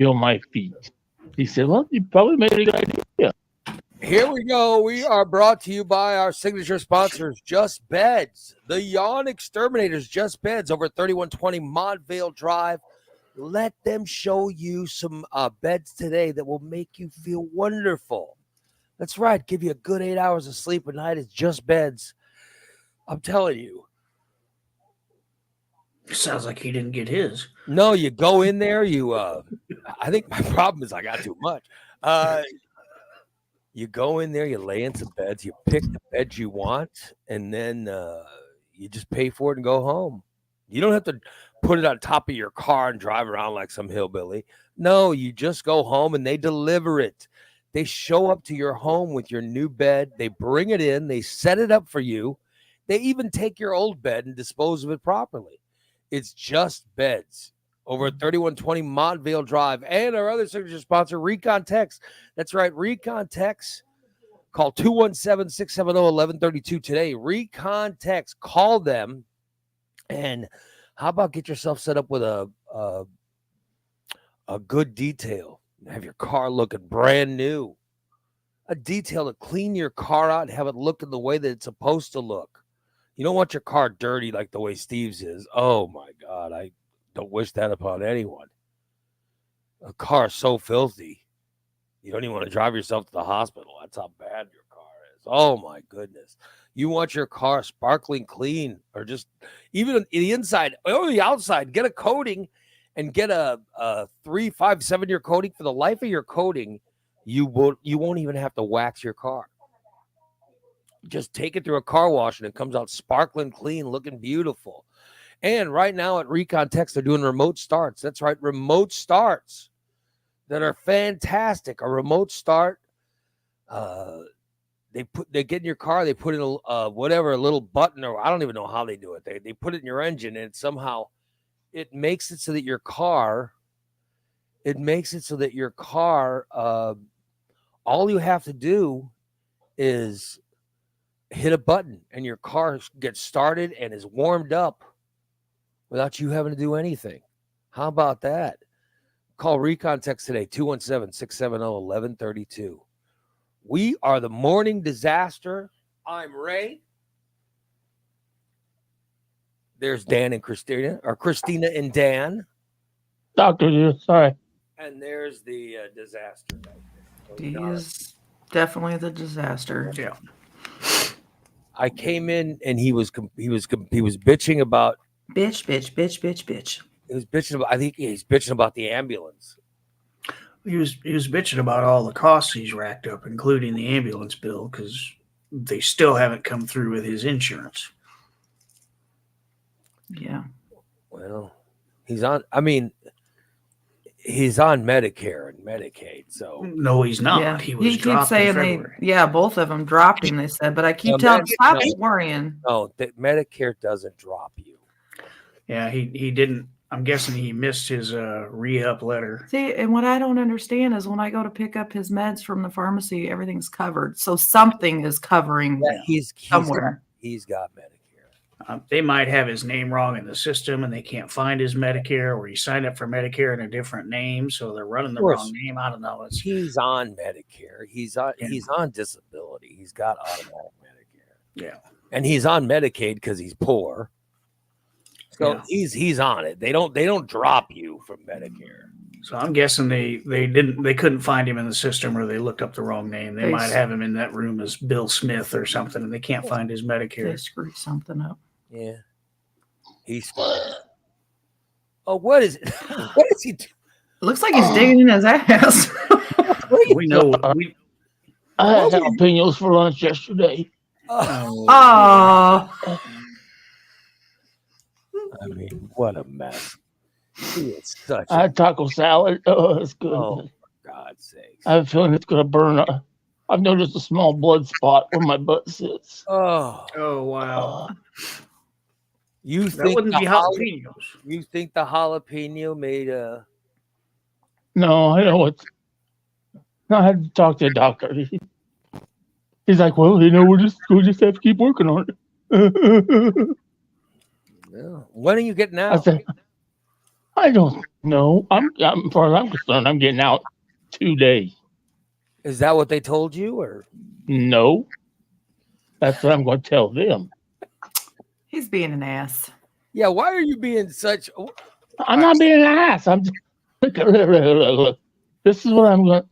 feel my feet. He said, well, you probably made a good idea. Here we go. We are brought to you by our signature sponsors, Just Beds. The Yawn Exterminators, Just Beds, over 3120 Montvale Drive. Let them show you some beds today that will make you feel wonderful. That's right. Give you a good 8 hours of sleep a night. It's Just Beds. I'm telling you. Sounds like he didn't get his. No, you go in there. I think my problem is I got too much. You go in there, you lay in some beds, you pick the beds you want, and then you just pay for it and go home. You don't have to put it on top of your car and drive around like some hillbilly. No, you just go home and they deliver it. They show up to your home with your new bed. They bring it in. They set it up for you. They even take your old bed and dispose of it properly. It's Just Beds. Over at 3120 Montvale Drive, and our other signature sponsor, Recon Text. That's right, Recon Text. Call 217-670-1132 today. Recon Text. Call them, and how about get yourself set up with a good detail? Have your car looking brand new. A detail to clean your car out and have it look in the way that it's supposed to look. You don't want your car dirty like the way Steve's is. Oh, my God, I don't wish that upon anyone. A car is so filthy. You don't even want to drive yourself to the hospital. That's how bad your car is. Oh, my goodness. You want your car sparkling clean, or just even the inside or the outside. Get a coating and get a 3, 5, 7-year coating. For the life of your coating, you won't even have to wax your car. Just take it through a car wash and it comes out sparkling clean, looking beautiful. And right now at Recon Text, they're doing remote starts. That's right, remote starts that are fantastic. A remote start, they get in your car, they put in a little button, or I don't even know how they do it. They put it in your engine, and somehow it makes it so that your car, all you have to do is hit a button, and your car gets started and is warmed up without you having to do anything. How about that? Call Recon Text today, 217-670-1132. We are the Morning Disaster. I'm Ray. There's Dan and Christina, or Christina and Dan. Doctor, sorry. And there's the disaster. He is definitely the disaster. Yeah. I came in and he was bitching about Bitch. He was bitching about. I think he's bitching about the ambulance. He was bitching about all the costs he's racked up, including the ambulance bill, because they still haven't come through with his insurance. Yeah. Well, he's on Medicare and Medicaid, so No, he's not. Yeah. He was keeps dropped in saying February. both of them dropped him, they said, but I keep telling him, stop worrying. no, that Medicare doesn't drop you. Yeah, he didn't. I'm guessing he missed his re-up letter. See, and what I don't understand is when I go to pick up his meds from the pharmacy, everything's covered. So something is covering somewhere. He's got Medicare. They might have his name wrong in the system, and they can't find his Medicare, or he signed up for Medicare in a different name, so they're running the wrong name. I don't know. He's on Medicare. He's on disability. He's got automatic Medicare. Yeah, and he's on Medicaid because he's poor. So he's on it. They don't drop you from Medicare. So I'm guessing they couldn't find him in the system, or they looked up the wrong name. They might have him in that room as Bill Smith or something, and they can't find his Medicare. They screwed something up. Yeah, he's fine. Oh, what is it? What is he doing? Looks like he's digging in his ass. We know. I had jalapenos for lunch yesterday. Oh. I mean, what a mess. I had taco salad. Oh, it's good. Oh, for God's sake. I have a feeling it's going to burn. I've noticed a small blood spot where my butt sits. Oh, wow. You that wouldn't be jalapenos. You think the jalapeno made a... No, I know it's... No, I had to talk to a doctor. He's like, well, we'll just have to keep working on it. Yeah. When are you getting out? I don't know. As far as I'm concerned, I'm getting out today. Is that what they told you, or No, that's what I'm going to tell them. He's being an ass. yeah? Why are you being such? I'm not being an ass. I'm just look. This is what I'm going.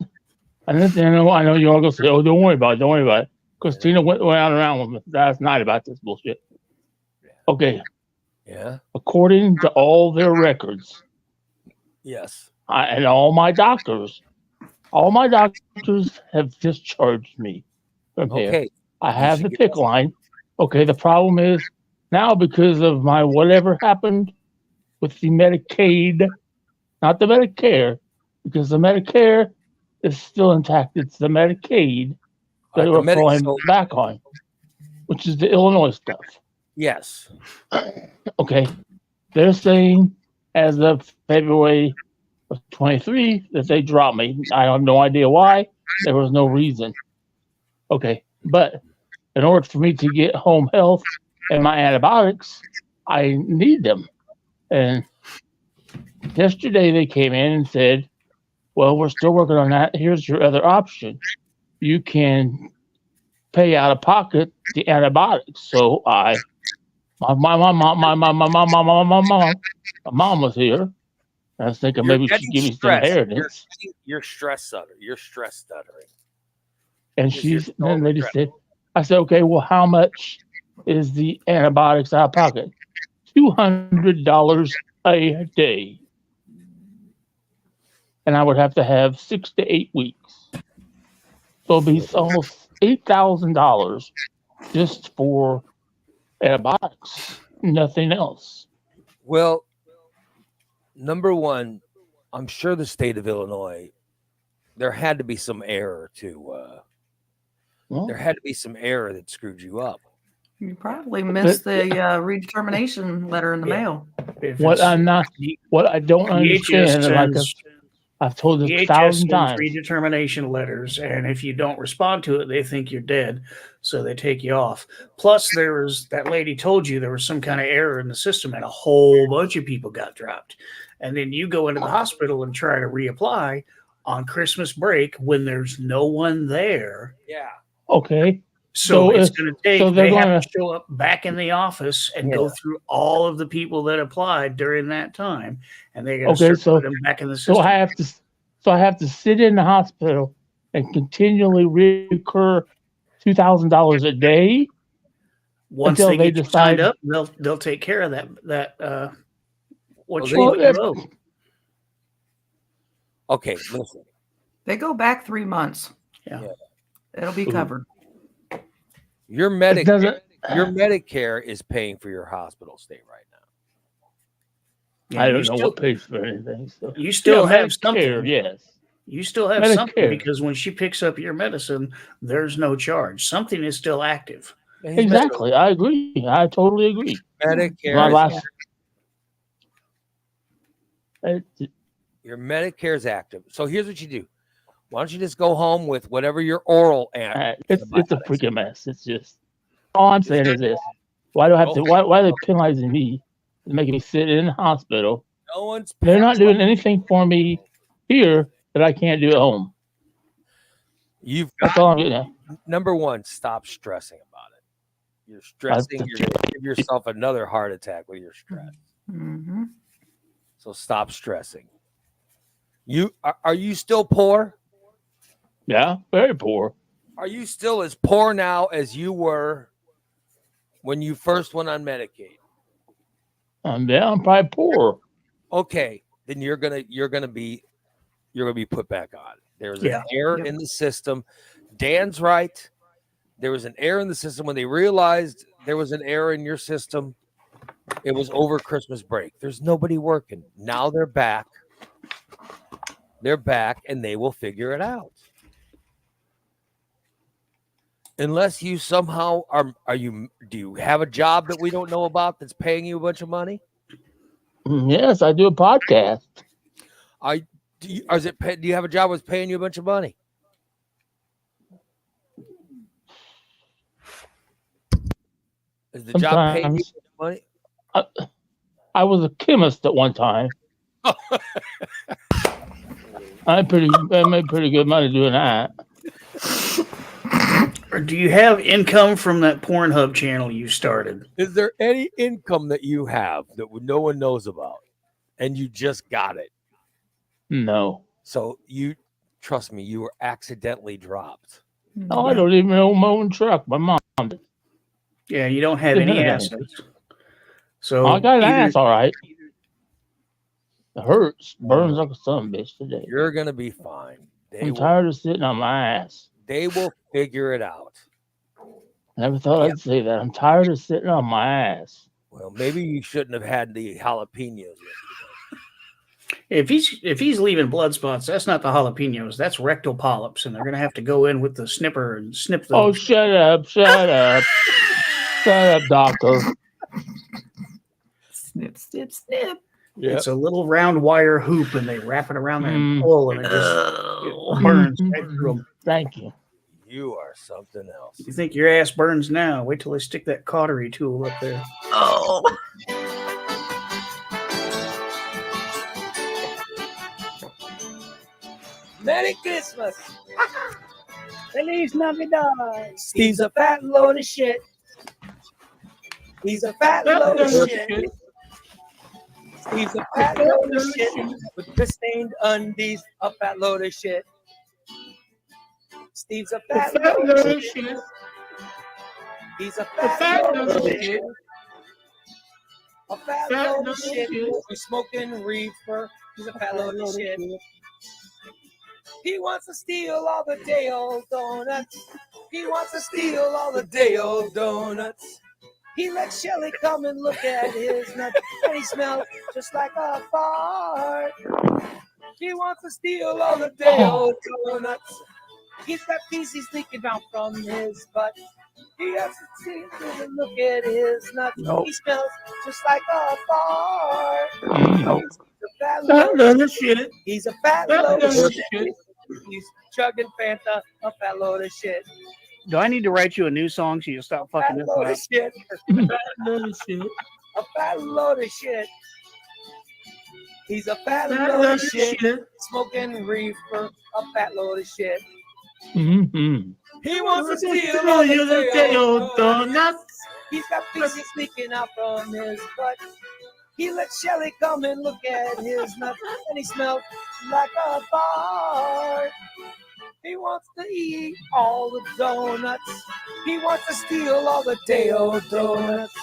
And this, I know you all going to say, "Oh, don't worry about it. Don't worry about it." Because Tina went around with me last night about this bullshit. Okay. Yeah. According to all their records, Yes. and all my doctors have discharged me from here. Okay. I have the PIC line. Okay, the problem is now because of my whatever happened with the Medicaid, not the Medicare, because the Medicare is still intact. It's the Medicaid that we're falling back on, which is the Illinois stuff. Yes. Okay. They're saying as of February of 23 that they dropped me. I have no idea why. There was no reason. Okay. But in order for me to get home health and my antibiotics, I need them. And yesterday they came in and said, well, we're still working on that. Here's your other option. You can pay out of pocket the antibiotics. So my mom was here. I was thinking maybe she'd give me some inheritance. You're stress stuttering. You're stress stuttering. And then they just said, I said, okay, well, how much is the antibiotics out of pocket? $200 a day. And I would have to have 6 to 8 weeks. So it'd be almost $8,000 just for antibiotics, nothing else. Well, number one, I'm sure the state of Illinois, there had to be some error there had to be some error that screwed you up. You probably missed the redetermination letter in the mail. What I don't understand, like I've told this 1,000 times. Redetermination letters, and if you don't respond to it, they think you're dead, so they take you off. Plus, there was that lady told you there was some kind of error in the system, and a whole bunch of people got dropped. And then you go into the hospital and try to reapply on Christmas break when there's no one there. Yeah. Okay. So it's going to take. They have to show up back in the office and go through all of the people that applied during that time, and they're going to start putting them back in the system. So I have to sit in the hospital and continually recur $2,000 a day. Once they get you signed up, they'll take care of that. What you owe. Okay, listen. They go back 3 months. Yeah. It'll be covered. Your Medicare is paying for your hospital stay right now. Yeah, I don't know what pays for anything. So. You still have something. Yes. You still have something because when she picks up your medicine, there's no charge. Something is still active. Exactly. I agree. I totally agree. Medicare. Your Medicare is active. So here's what you do. Why don't you just go home with whatever your oral it's a freaking mess. It's just all I'm saying is this. Why do I have to why are they penalizing me and making me sit in the hospital? They're not doing anything for me here that I can't do at home. That's all I'm getting at. Number one, stop stressing about it. You're stressing, you're gonna give yourself another heart attack with your stress. Mm-hmm. So stop stressing. Are you still poor? Yeah, very poor. Are you still as poor now as you were when you first went on Medicaid? Yeah, I'm probably poor. Okay, then you're gonna be put back on. There's an error in the system. Dan's right. There was an error in the system when they realized there was an error in your system. It was over Christmas break. There's nobody working. Now they're back. They're back, and they will figure it out. Unless you somehow do you have a job that we don't know about that's paying you a bunch of money? Yes, I do a podcast. Do you have a job that's paying you a bunch of money? Is the job paying you money? I was a chemist at one time, I made pretty good money doing that. Or do you have income from that Pornhub channel you started? Is there any income that you have that no one knows about, and you just got it? No. So you trust me, you were accidentally dropped. Oh, I don't even know my own truck. My mom did. Yeah, you don't have any assets. So I got an ass, all right. It hurts. Burns like a son of a bitch today. You're gonna be fine. I'm tired of sitting on my ass. They will figure it out. Never thought I'd say that. I'm tired of sitting on my ass. Well, maybe you shouldn't have had the jalapenos. If he's leaving blood spots, that's not the jalapenos. That's rectal polyps, and they're gonna have to go in with the snipper and snip them. Oh, shut up! Shut up! Shut up, doctor. Snip, snip, snip. Yep. It's a little round wire hoop, and they wrap it around there and pull, and it just burns right through them. Thank you. You are something else. You think your ass burns now? Wait till they stick that cautery tool up there. Oh. Merry Christmas. Feliz Navidad. Steve's a fat load of shit. He's a fat load of shit. Steve's a fat load of shit with piss-stained undies. A fat load of shit. Steve's a fat load of shit. He's a fat load of shit. A fat load of shit. He's smoking reefer. He's a fat load of shit. He wants to steal all the day-old donuts. He wants to steal all the day-old donuts. He lets Shelly come and look at his nuts, and he smells just like a fart. He wants to steal all the day-old donuts. He's got feces leaking out from his butt. He has to see and look at his nuts. Nope. He smells just like a fart. Nope. He's a fat load of shit. He's a fat load of shit. He's chugging Fanta, a fat load of shit. Do I need to write you a new song so you'll stop fucking this load up? Of shit. A fat load of shit. A fat load of shit. He's a fat load of shit. Smoking reefer, a fat load of shit. Mm-hmm. He wants to steal all the day-old donuts. He's got feces leaking out from his butt. He lets Shelly come and look at his nuts, and he smells like a fart. He wants to eat all the donuts. He wants to steal all the day-old donuts.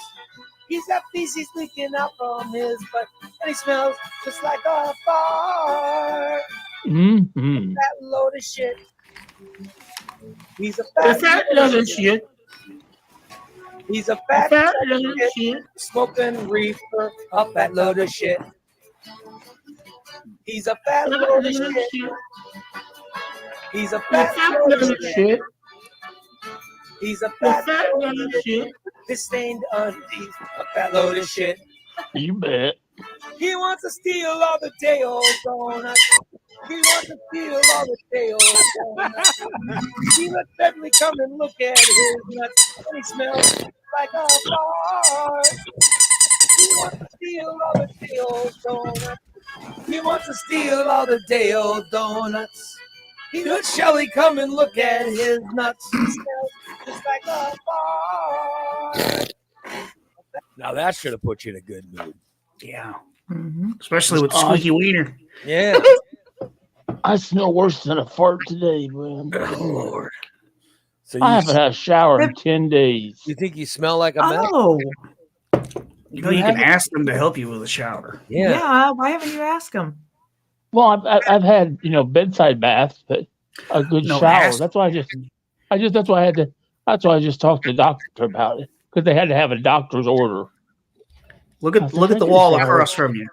He's got feces leaking out from his butt, and he smells just like a fart. Mm-hmm. Fat load of shit. He's a fat load of shit. He's a fat load of shit. Smoking reefer, a fat load of shit. He's a fat load of shit. He's a fat load of shit. He's a fat load of shit. His stained undies, a fat load of shit. You bet. He wants to steal all the day-old donuts. He wants to steal all the day-old donuts. He lets Beverly come and look at his nuts, and he smells like a fart. He wants to steal all the day-old donuts. He wants to steal all the day-old donuts. He lets Shelly come and look at his nuts. He smells just like a fart. Now that should have put you in a good mood. Yeah. Mm-hmm. Especially with squeaky wiener. Yeah. I smell worse than a fart today, man. Oh, Lord. So I haven't had a shower in 10 days. You think you smell like a mess? Oh, You know, you can ask them to help you with a shower. yeah. Why haven't you asked him? Well, I've had bedside baths, but a good shower. That's why I just talked to the doctor about it, because they had to have a doctor's order. Look at the wall across from you.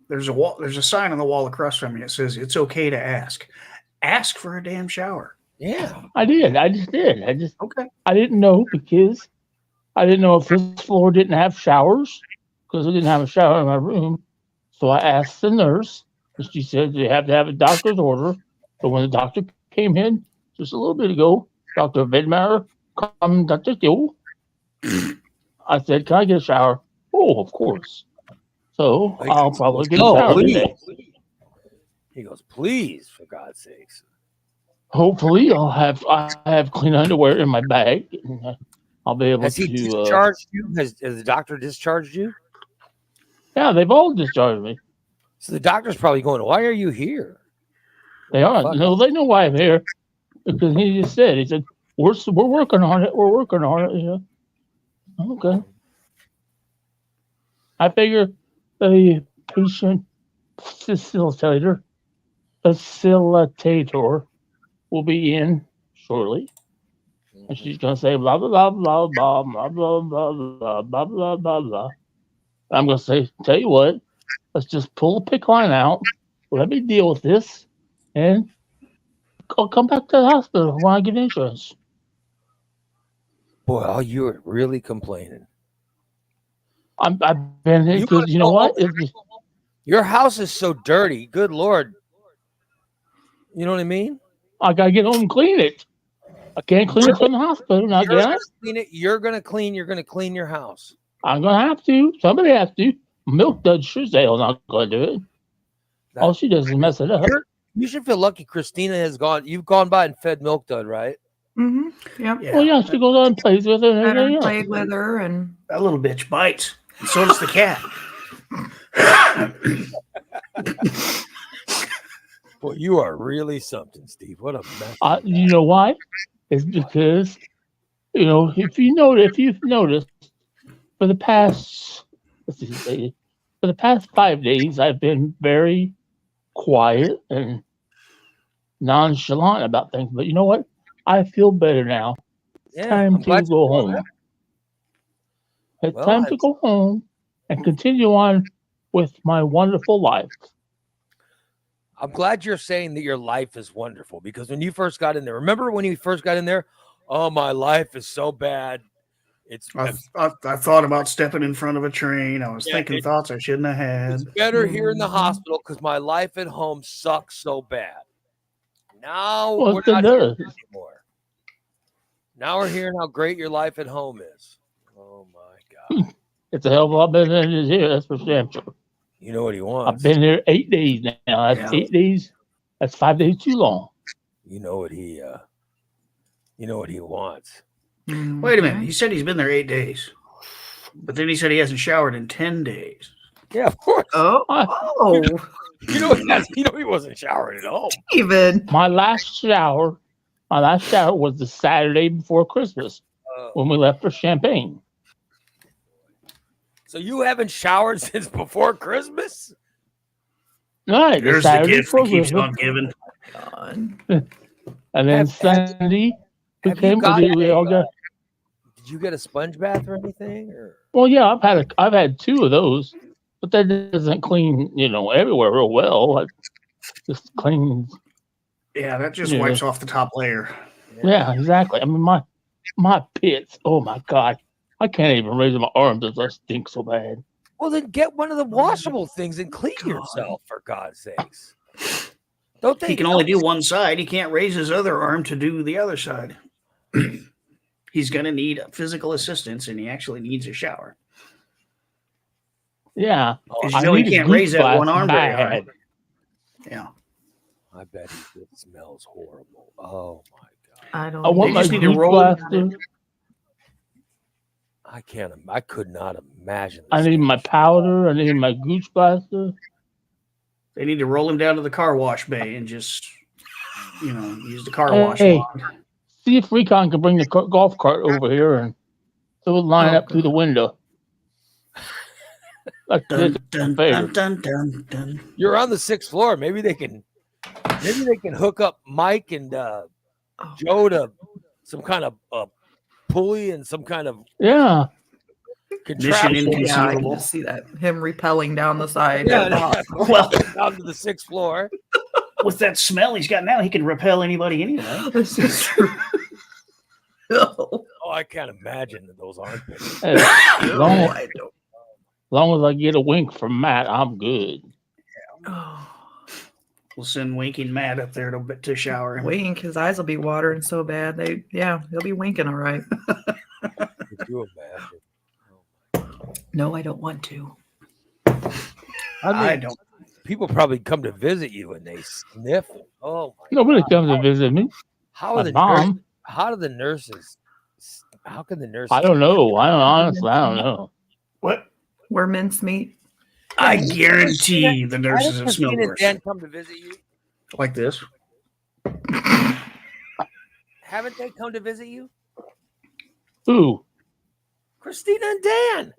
There's a sign on the wall across from you. It says it's okay to ask. Ask for a damn shower. Yeah. I did. I just did. Okay. I didn't know, because I didn't know if this floor didn't have showers, because I didn't have a shower in my room. So I asked the nurse, and she said you have to have a doctor's order. But when the doctor came in just a little bit ago, Dr. Vedmaier, come, Dr. Gill. I said, can I get a shower? Oh, of course. So He I'll goes, probably get "No, showered please." today. He goes, please, for God's sakes. Hopefully, I have clean underwear in my bag. And I'll be able Has he to. discharged you? Has the doctor discharged you? Yeah, they've all discharged me. So the doctor's probably going, why are you here? They are. Fuck. No, they know why I'm here because he just said. He said we're working on it. We're working on it. Yeah. Okay. I figure the patient facilitator will be in shortly. And she's gonna say blah blah blah blah blah blah blah blah blah blah blah blah. I'm gonna say, tell you what, let's just pull the PIC line out. Let me deal with this, and I'll come back to the hospital when I get insurance. Boy, oh, you're really complaining. I've been here You because wanna you know go what? home? Your house is so dirty. Good Lord. You know what I mean? I gotta get home and clean it. I can't clean it from the hospital. Now, You're can I? gonna clean it. You're gonna clean your house. I'm gonna have to. Somebody has to. Milk does Shizale not gonna do it. All she does is mess it up. You should feel lucky Christina has gone. You've gone by and fed Milk Dud, right? Mm-hmm. Yep. Yeah. Well, yeah, she goes on and plays with her and Fed her, everything else. played with her, and That little bitch bites. And so does the cat. Boy, you are really something, Steve. What a mess. You know why? It's because if you've noticed for the past 5 days, I've been very quiet and nonchalant about things. But you know what? I feel better now. It's time to go home. It's time to go home and continue on with my wonderful life. I'm glad you're saying that your life is wonderful because when you first got in there, remember when you first got in there? Oh, my life is so bad. I thought about stepping in front of a train. I was thinking thoughts I shouldn't have had. It's better here in the hospital because my life at home sucks so bad. Now we're not here anymore. Now we're hearing how great your life at home is. Oh my God. It's a hell of a lot better than it is here, that's for damn sure. You know what he wants. I've been here 8 days now. That's 8 days. That's 5 days too long. You know what he wants. Wait a minute. He said he's been there 8 days. But then he said he hasn't showered in 10 days. Yeah, of course. Oh. You know he wasn't showering at all. Even my last shower was the Saturday before Christmas when we left for Champagne. So you haven't showered since before Christmas? Right. There's the gift that keeps on giving. And then Sunday Did you get a sponge bath or anything? Well, yeah, I've had 2 of those, but that doesn't clean, everywhere real well. It just cleans. Yeah, that just wipes off the top layer. Yeah, exactly. I mean, my pits. Oh my God, I can't even raise my arms as I stink so bad. Well, then get one of the washable things and clean yourself, for God's sakes. Don't they? He can only do one side. He can't raise his other arm to do the other side. He's going to need physical assistance, and he actually needs a shower. Yeah. Because he can't raise that one arm very high. Yeah. I bet it smells horrible. Oh, my God. I don't I want my gooch blaster. I could not imagine. I need my powder. I need my gooch blaster. They need to roll him down to the car wash bay and just, use the car wash. See if Recon can bring the golf cart over here and so we'll line up through the window. Dun, dun, dun, dun, dun, dun. You're on the 6th floor. Maybe they can hook up Mike and Joe to some kind of pulley and some kind of Mission inconceivable. Yeah, I can just see that him repelling down the side. Well, down to the 6th floor. With that smell he's got now, he can repel anybody anyway. This is true. Oh, I can't imagine those armpits. As long as I get a wink from Matt, I'm good. We'll send winking Matt up there to shower him. Wink, his eyes will be watering so bad. He'll be winking all right. Could you imagine? No, I don't want to. I don't. People probably come to visit you and they sniff. Oh my Nobody God. comes to visit me. How My are the mom. how do the nurses? How can the nurses? I don't know. Honestly, I don't know. What? Where mincemeat. I guarantee the Why nurses did have smelled Christine and worse. Dan come to visit you? Like this. Haven't they come to visit you? Who? Christina and Dan.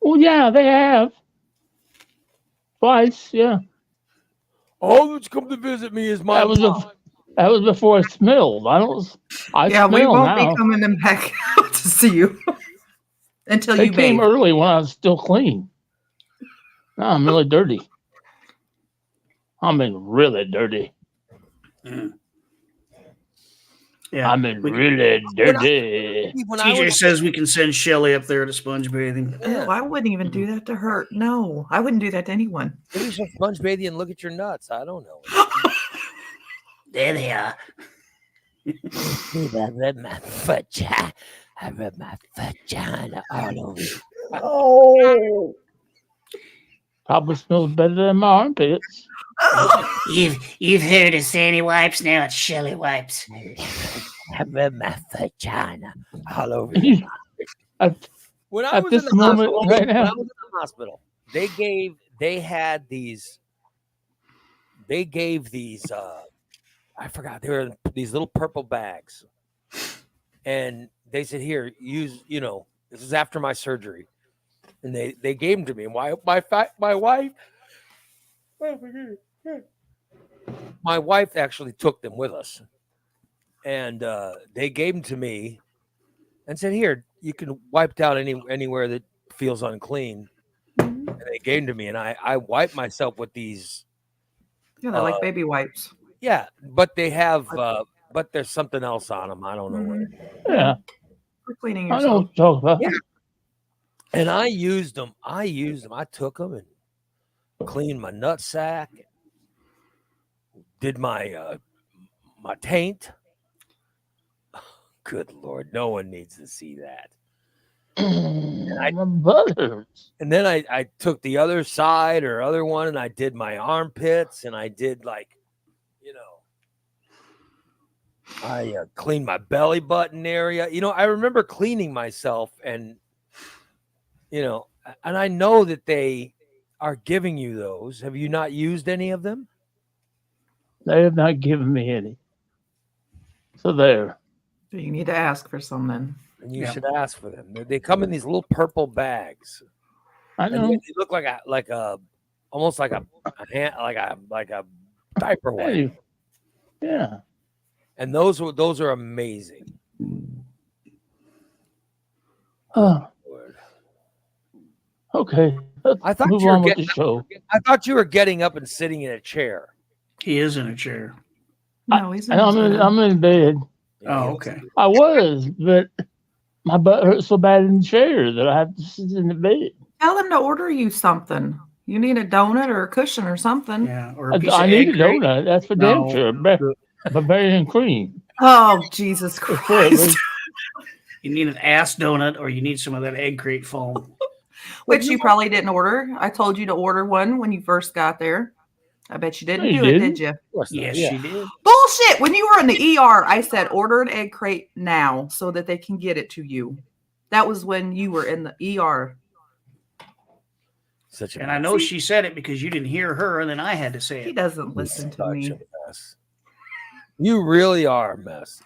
Well, yeah, they have. Twice, yeah. All that's come to visit me is my That was mom. that was before I smelled. I Yeah, we smell won't now. be coming in back out to see you until They you came bathe. early when I was still clean. Now I'm really dirty. Really dirty. Yeah. I'm really dirty. When I TJ was says we can send Shelly up there to sponge bathing. Oh, I wouldn't even do that to her. No, I wouldn't do that to anyone. maybe you should sponge bathing and look at your nuts. I don't know. There they are. I read my vagina. I read my vagina all over. Oh. Probably smells better than my armpits. You've heard of Sandy wipes, now it's Shelly wipes. I read my vagina all over. At, When I at was this in the moment, hospital, right when I now, was in the hospital, they had these. They gave these. I forgot. They were these little purple bags, and they said, "Here, use. You know, this is after my surgery." And they gave them to me. And my wife actually took them with us, and they gave them to me, and said, "Here, you can wipe down anywhere that feels unclean." And they gave them to me, and I wiped myself with these. Yeah, they're like baby wipes. Yeah, but they have, but there's something else on them. I don't know what. yeah, For cleaning I know what yourself. you're talking about. Yeah. And I used them. I took them and cleaned my nut sack. Did my my taint. Good Lord, no one needs to see that. My butters. And then I took the other side or other one, and I did my armpits, and I did I cleaned my belly button area. I remember cleaning myself, and and I know that they are giving you those. Have you not used any of them? They have not given me any. So there. So you need to ask for some then. And you should ask for them. They come in these little purple bags. I And know. they look like almost like a diaper wipe. Hey, yeah. And those are amazing. Okay. Let's I thought move you were on with the getting show. I thought you were getting up and sitting in a chair. He is in a chair. No, he's in And his bed. I'm in bed. Oh, okay. I was, but my butt hurts so bad in the chair that I have to sit in the bed. Tell them to order you something. You need a donut or a cushion or something. Yeah, or a piece I of need a egg crate. donut. That's for damn sure. Bavarian cream. Oh, Jesus For Christ. sure. You need an ass donut, or you need some of that egg crate foam. Which you probably didn't order. I told you to order one when you first got there. I bet you didn't No, you do it, didn't. did you? Yes, she did. Bullshit. When you were in the ER, I said order an egg crate now so that they can get it to you. That was when you were in the ER. And I know she said it because you didn't hear her, and then I had to say He it. doesn't listen to me. You really are a mess.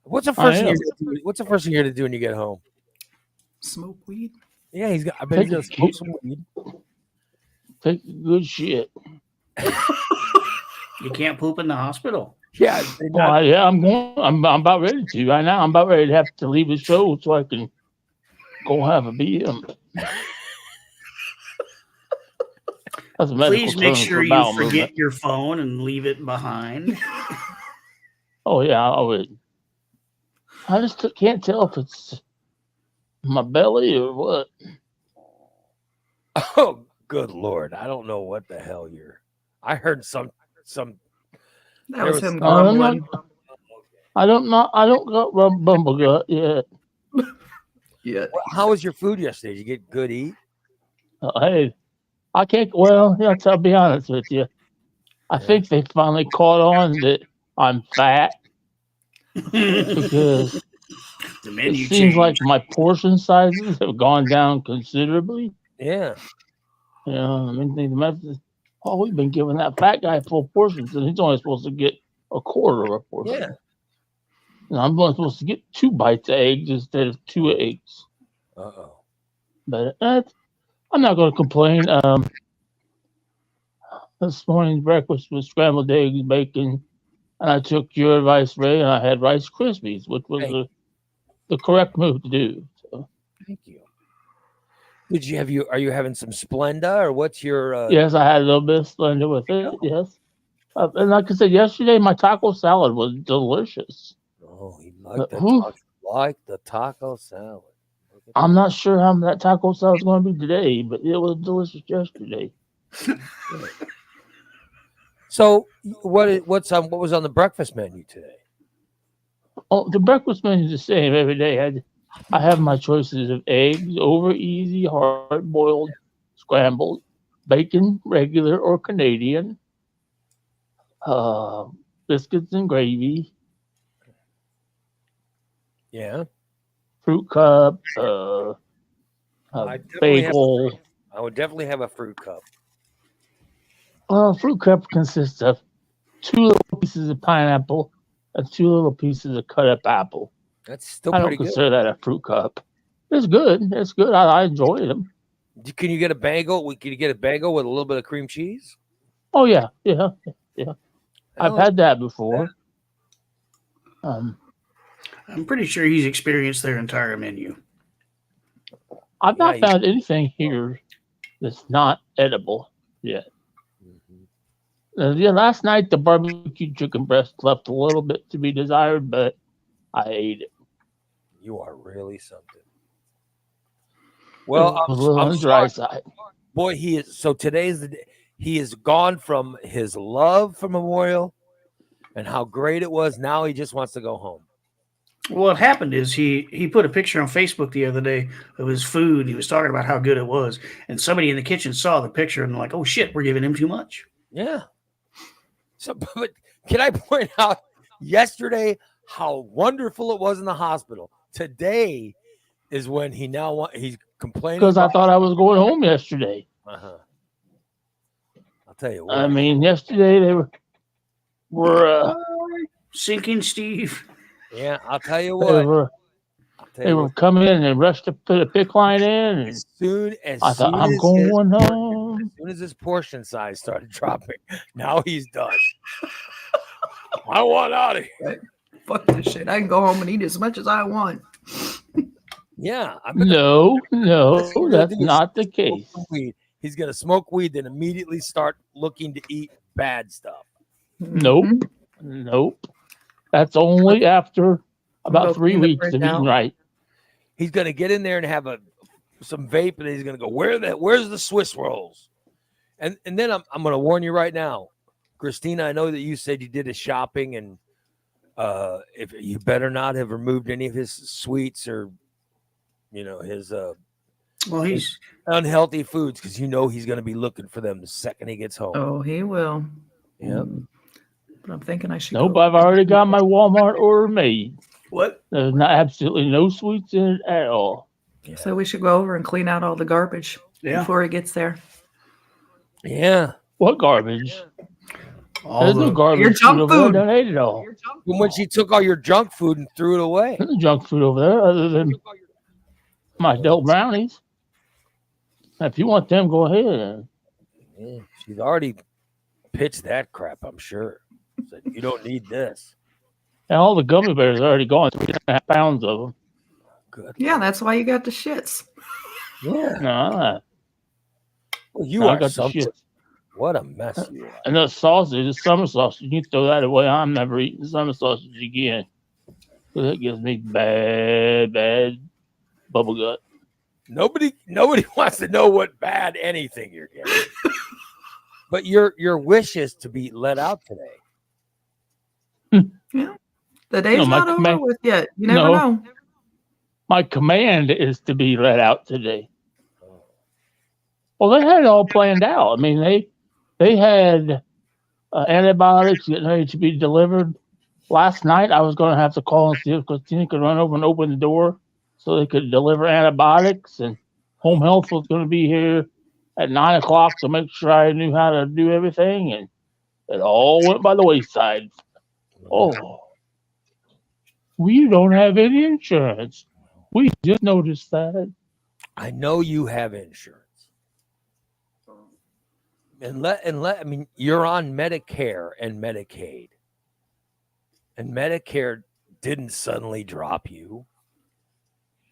What's the first thing you're gonna do when you get home? Smoke weed. Yeah, I bet he's gonna smoke some weed. Take a good shit. You can't poop in the hospital. Yeah, Yeah, I'm going. I'm about ready to right now. I'm about ready to have to leave the show so I can go have a BM. That's a medical Please make term sure for you bowel forget movement. your phone and leave it behind. Oh yeah, I would. I just can't tell if it's my belly or what. Oh, good Lord! I don't know what the hell I heard some. That was him I don't grumbling. I don't got bumble gut yet. Yeah. How was your food yesterday? Did you get good eat? Hey, I can't. Well, I'll be honest with you. I think they finally caught on that I'm fat because The it menu seems like changed. my portion sizes have gone down considerably. Yeah. You know, I mean, the message, oh, we've been giving that fat guy full portions, and he's only supposed to get a quarter of a portion. Yeah. And I'm only supposed to get 2 bites of eggs instead of 2 eggs. Uh-oh. But I'm not going to complain. This morning's breakfast was scrambled eggs, bacon, and I took your advice, Ray, and I had Rice Krispies, which was the correct move to do. So. Thank you. Are you having some Splenda, or what's your Yes, I had a little bit of Splenda with it. Yes. And like I said yesterday, my taco salad was delicious. Oh, he liked the taco salad. I'm not sure how that taco salad is going to be today, but it was delicious yesterday. So, what was on the breakfast menu today? Oh, the breakfast menu is the same every day. I have my choices of eggs, over easy, hard boiled, scrambled, bacon, regular or Canadian, biscuits and gravy. Yeah. Fruit cup, bagel. I would definitely have a fruit cup. Well, fruit cup consists of 2 little pieces of pineapple and 2 little pieces of cut up apple. That's still I pretty don't consider that a fruit cup. It's good. It's good. I enjoy them. Can you get a bagel? Can you get a bagel with a little bit of cream cheese? Oh yeah. I've had that before. I'm pretty sure he's experienced their entire menu. I've not found anything here that's not edible yet. Last night the barbecue chicken breast left a little bit to be desired, but I ate it. You are really something. Well, it was a little on the dry side. Boy, today's the day. He has gone from his love for Memorial and how great it was. Now he just wants to go home. Well, what happened is he put a picture on Facebook the other day of his food. He was talking about how good it was, and somebody in the kitchen saw the picture and like, "Oh shit, we're giving him too much." Yeah. So, but can I point out yesterday how wonderful it was in the hospital? Today is when he's complaining because I thought I was going home yesterday. I'll tell you what. I mean, yesterday they were sinking Steve. Yeah, I'll tell you what. They were coming in and rushed to put a pick line in. As soon as I'm going home. As soon as his portion size started dropping, now he's done. I want out of here. Fuck this shit. I can go home and eat as much as I want. Yeah. No, that's not the case. He's going to smoke weed, then immediately start looking to eat bad stuff. Nope. That's only after about 3 weeks of eating right. He's going to get in there and have some vape, and he's going to go, where's the Swiss rolls? And then I'm going to warn you right now, Christina, I know that you said you did his shopping, and if you better not have removed any of his sweets or, his he's unhealthy foods, because he's going to be looking for them the second he gets home. Oh, he will. Yep. But I'm thinking I should. Nope, I've already got my Walmart order made. What? There's absolutely no sweets in it at all. Yeah. So we should go over and clean out all the garbage before he gets there. Yeah. What garbage? There's no garbage. Your junk food. I ate it all. When she took all your junk food and threw it away. There's no junk food over there other than my Del brownies. If you want them, go ahead. Yeah, she's already pitched that crap, I'm sure. Said, you don't need this. And all the gummy bears are already gone. 3.5 pounds of them. Good. Yeah, that's why you got the shits. Yeah. No, well, you are something. What a mess you are. And the sausage, the summer sausage, you can throw that away. I'm never eating summer sausage again. Because it gives me bad bubble gut. Nobody wants to know what bad anything you're getting. But your wish is to be let out today. Yeah. The day's not over with yet. You never know. My command is to be let out today. Well, they had it all planned out. I mean, they had antibiotics getting ready to be delivered. Last night, I was going to have to call and see if Christina could run over and open the door so they could deliver antibiotics. And home health was going to be here at 9 o'clock to make sure I knew how to do everything. And it all went by the wayside. Oh, we don't have any insurance. We just noticed that. I know you have insurance. I mean, you're on Medicare and Medicaid. And Medicare didn't suddenly drop you.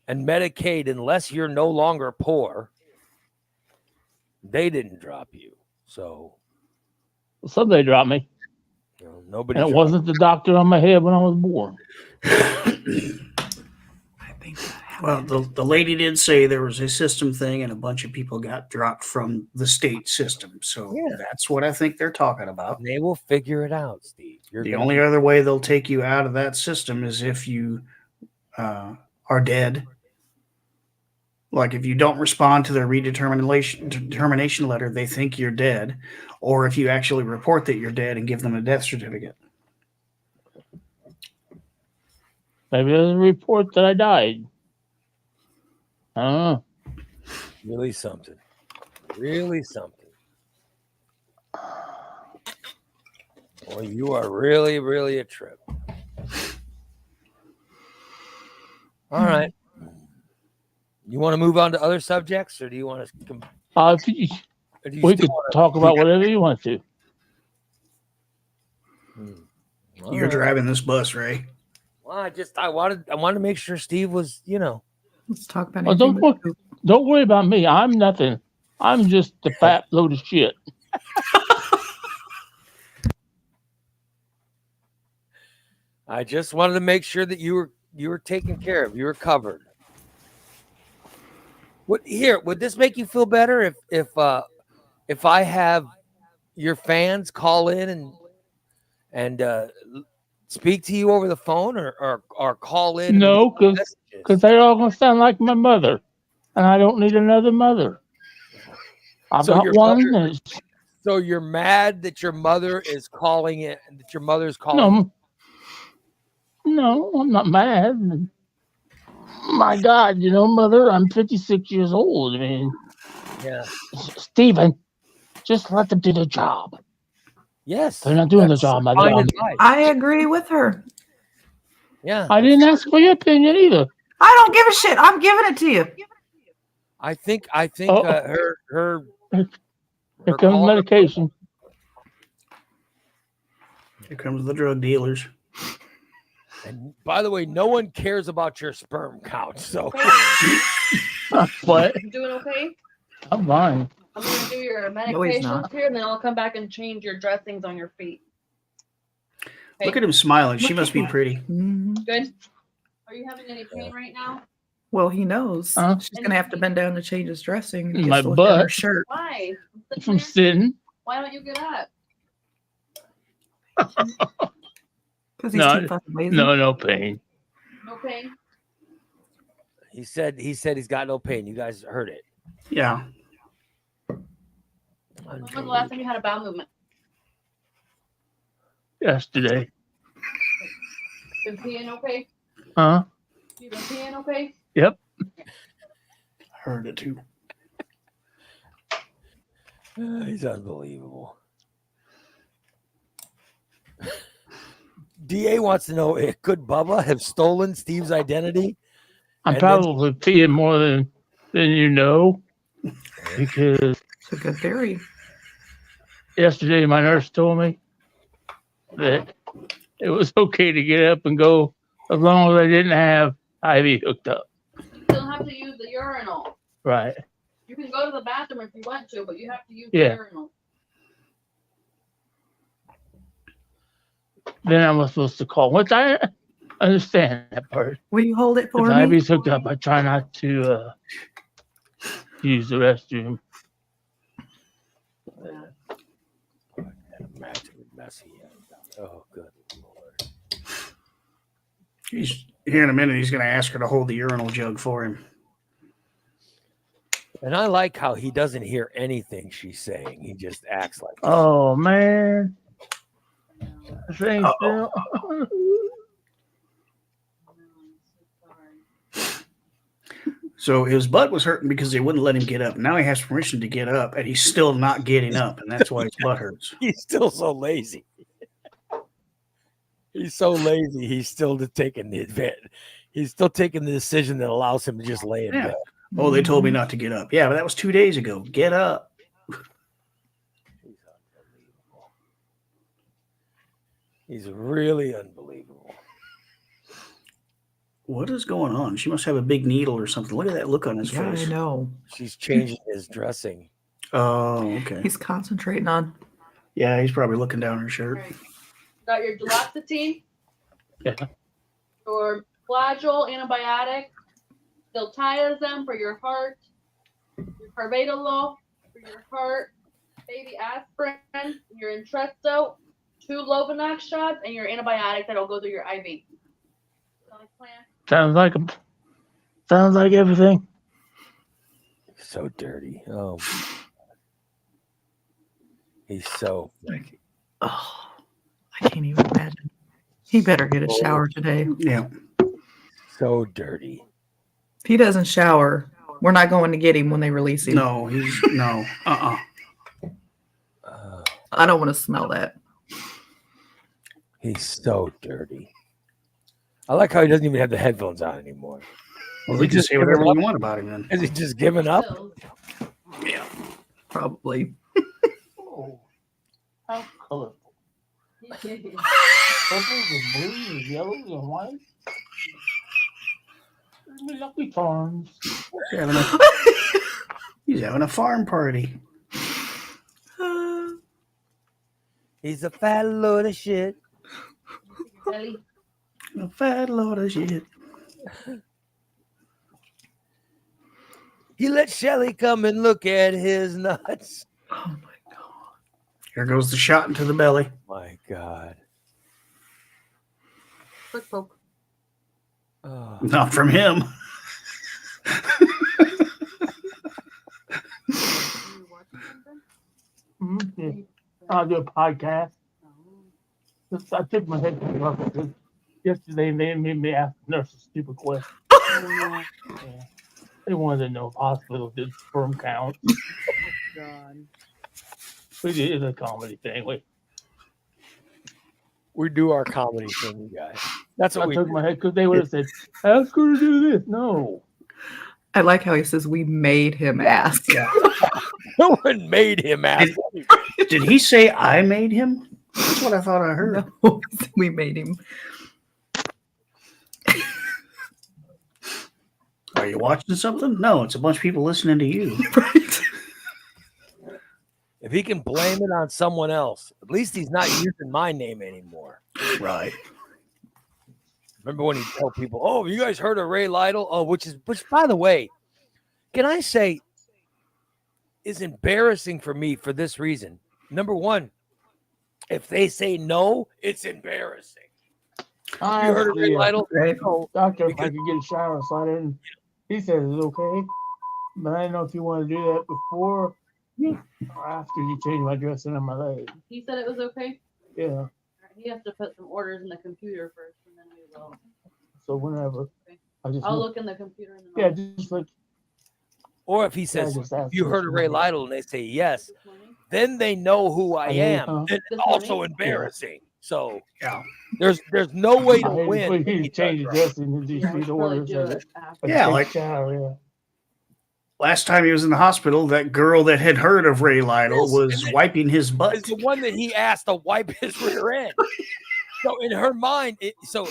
And Medicaid, unless you're no longer poor, they didn't drop you. So Somebody dropped me. Nobody. And it wasn't the doctor on my head when I was born. I think Well, the lady did say there was a system thing and a bunch of people got dropped from the state system. So that's what I think they're talking about. They will figure it out, Steve. The only other way they'll take you out of that system is if you are dead. Like if you don't respond to their determination letter, they think you're dead. Or if you actually report that you're dead and give them a death certificate. Maybe there's a report that I died. I don't know. Really something. Really something. Well, you are really, really a trip. All right. You want to move on to other subjects, or do you want to? We could talk about whatever you want to. You're driving this bus, Ray. Well, I wanted to make sure Steve was, Let's talk about Oh, don't worry about me. I'm nothing. I'm just the fat load of shit. I just wanted to make sure that you were taken care of. You were covered. Would this make you feel better if I have your fans call in and speak to you over the phone or call in? No, because they're all going to sound like my mother, and I don't need another mother. I've got one. So you're mad that your mother is calling it, and that your mother's calling? No, I'm not mad. My God, mother, I'm 56 years old. I mean, yeah, Stephen, just let them do the job. Yes, they're not doing the job. I agree with her. Yeah, I didn't ask for your opinion either. I don't give a shit. I'm giving it to you. I think her Here comes medication. Here comes the drug dealers. And by the way, no one cares about your sperm count. So what? You doing okay? I'm fine. I'm gonna do your medications here, and then I'll come back and change your dressings on your feet. Okay. Look at him smiling. She must be pretty. Mm-hmm. Good. Are you having any pain right now? Well, he knows. She's gonna have to bend down to change his dressing. He My gets to look at her butt. shirt. Why? From sitting. Why don't you get up? Because he's too fucking lazy. No pain. No pain. he said he's got no pain. You guys heard it. Yeah. When was the last time you had a bowel movement? Yesterday. Been peeing okay? Huh? You been peeing okay? Yep. I heard it too. He's unbelievable. DA wants to know, could Bubba have stolen Steve's identity? I'm probably peeing more than you know, because it's a good theory. Yesterday, my nurse told me that it was okay to get up and go as long as I didn't have IV hooked up. You still have to use the urinal. Right. You can go to the bathroom if you want to, but you have to use the urinal. Then I was supposed to call, which I understand that part. Will you hold it for if me? If IV's hooked up, I try not to use the restroom. Oh, good Lord. Here in a minute, he's going to ask her to hold the urinal jug for him. And I like how he doesn't hear anything she's saying. He just acts like, Oh man, this ain't still. So his butt was hurting because they wouldn't let him get up. Now he has permission to get up, and he's still not getting up, and that's why his butt hurts. he's still so lazy. He's so lazy. He's still taking the advantage. He's still taking the decision that allows him to just lay in bed. Oh, they told me not to get up. Yeah, but that was 2 days ago. Get up. He's unbelievable. He's really unbelievable. What is going on? She must have a big needle or something. Look at that look on his Yeah, face. I know. She's changing his dressing. Oh, okay. He's concentrating on. Yeah, he's probably looking down her shirt. Right. Got your duloxetine. Yeah. Your Flagyl antibiotic. Diltiazem for your heart. Your Carvedilol for your heart. Baby aspirin. Your Entresto. 2 Lovenox shots and your antibiotic that'll go through your IV. Sound like plan? Sounds like everything. So dirty. Oh, he's so like. Oh, I can't even imagine. He better get a shower today. Yeah. So dirty. If he doesn't shower, we're not going to get him when they release him. No, he's no. I don't want to smell that. He's so dirty. I like how he doesn't even have the headphones on anymore. Well, we can say whatever we want about him then. Is he just giving up? Yeah. Probably. Oh, how colorful. Purples and blues and yellows and white. Lucky Charms. He's having a farm party. He's a fat load of shit. Belly. A fat load of shit. He let Shelly come and look at his nuts. Oh my God. Here goes the shot into the belly. My God. Quick poke. Oh. Not from him. Yeah. I'll do a podcast. I took my headphones off because yesterday they made me ask the nurse a stupid question. Yeah. They wanted to know if hospitals did sperm count. God. We did a comedy thing. We do our comedy thing, you guys. That's what I we took do. my head because they would have said, ask her to do this. No. I like how he says we made him ask. Yeah. No one made him ask. Did he say I made him? That's what I thought I heard. No, we made him. Are you watching something? No, it's a bunch of people listening to you. Right. If he can blame it on someone else, at least he's not using my name anymore. Right. Remember when he told people, "Oh, you guys heard of Ray Lytle?" Oh, which by the way, can I say is embarrassing for me for this reason. Number one, if they say no, it's embarrassing. You heard of Ray Lytle? Right. Oh, doctor, if I could get a shower, so I didn't. He said it's okay, but I didn't know if you want to do that before or after you change my dressing on my leg. He said it was okay. Yeah. He has to put some orders in the computer first, and then we will. So whenever. Okay. I just I'll look, look in the computer. And then yeah, I'll- just like Or if he says, just ask "You this heard of Ray morning. Lytle," and they say yes, This morning. then they know who I I mean, am. And This also morning? embarrassing. So Yeah. there's no way to I hate win. for if you he to change does the right. dressing and just Yeah, we read should the probably orders do of it it. after. Yeah, Take a like- shower, yeah. Last time he was in the hospital, that girl that had heard of Ray Lytle Yes, was and then- wiping his butt. It's the one that he asked to wipe his rear end. So in her mind, so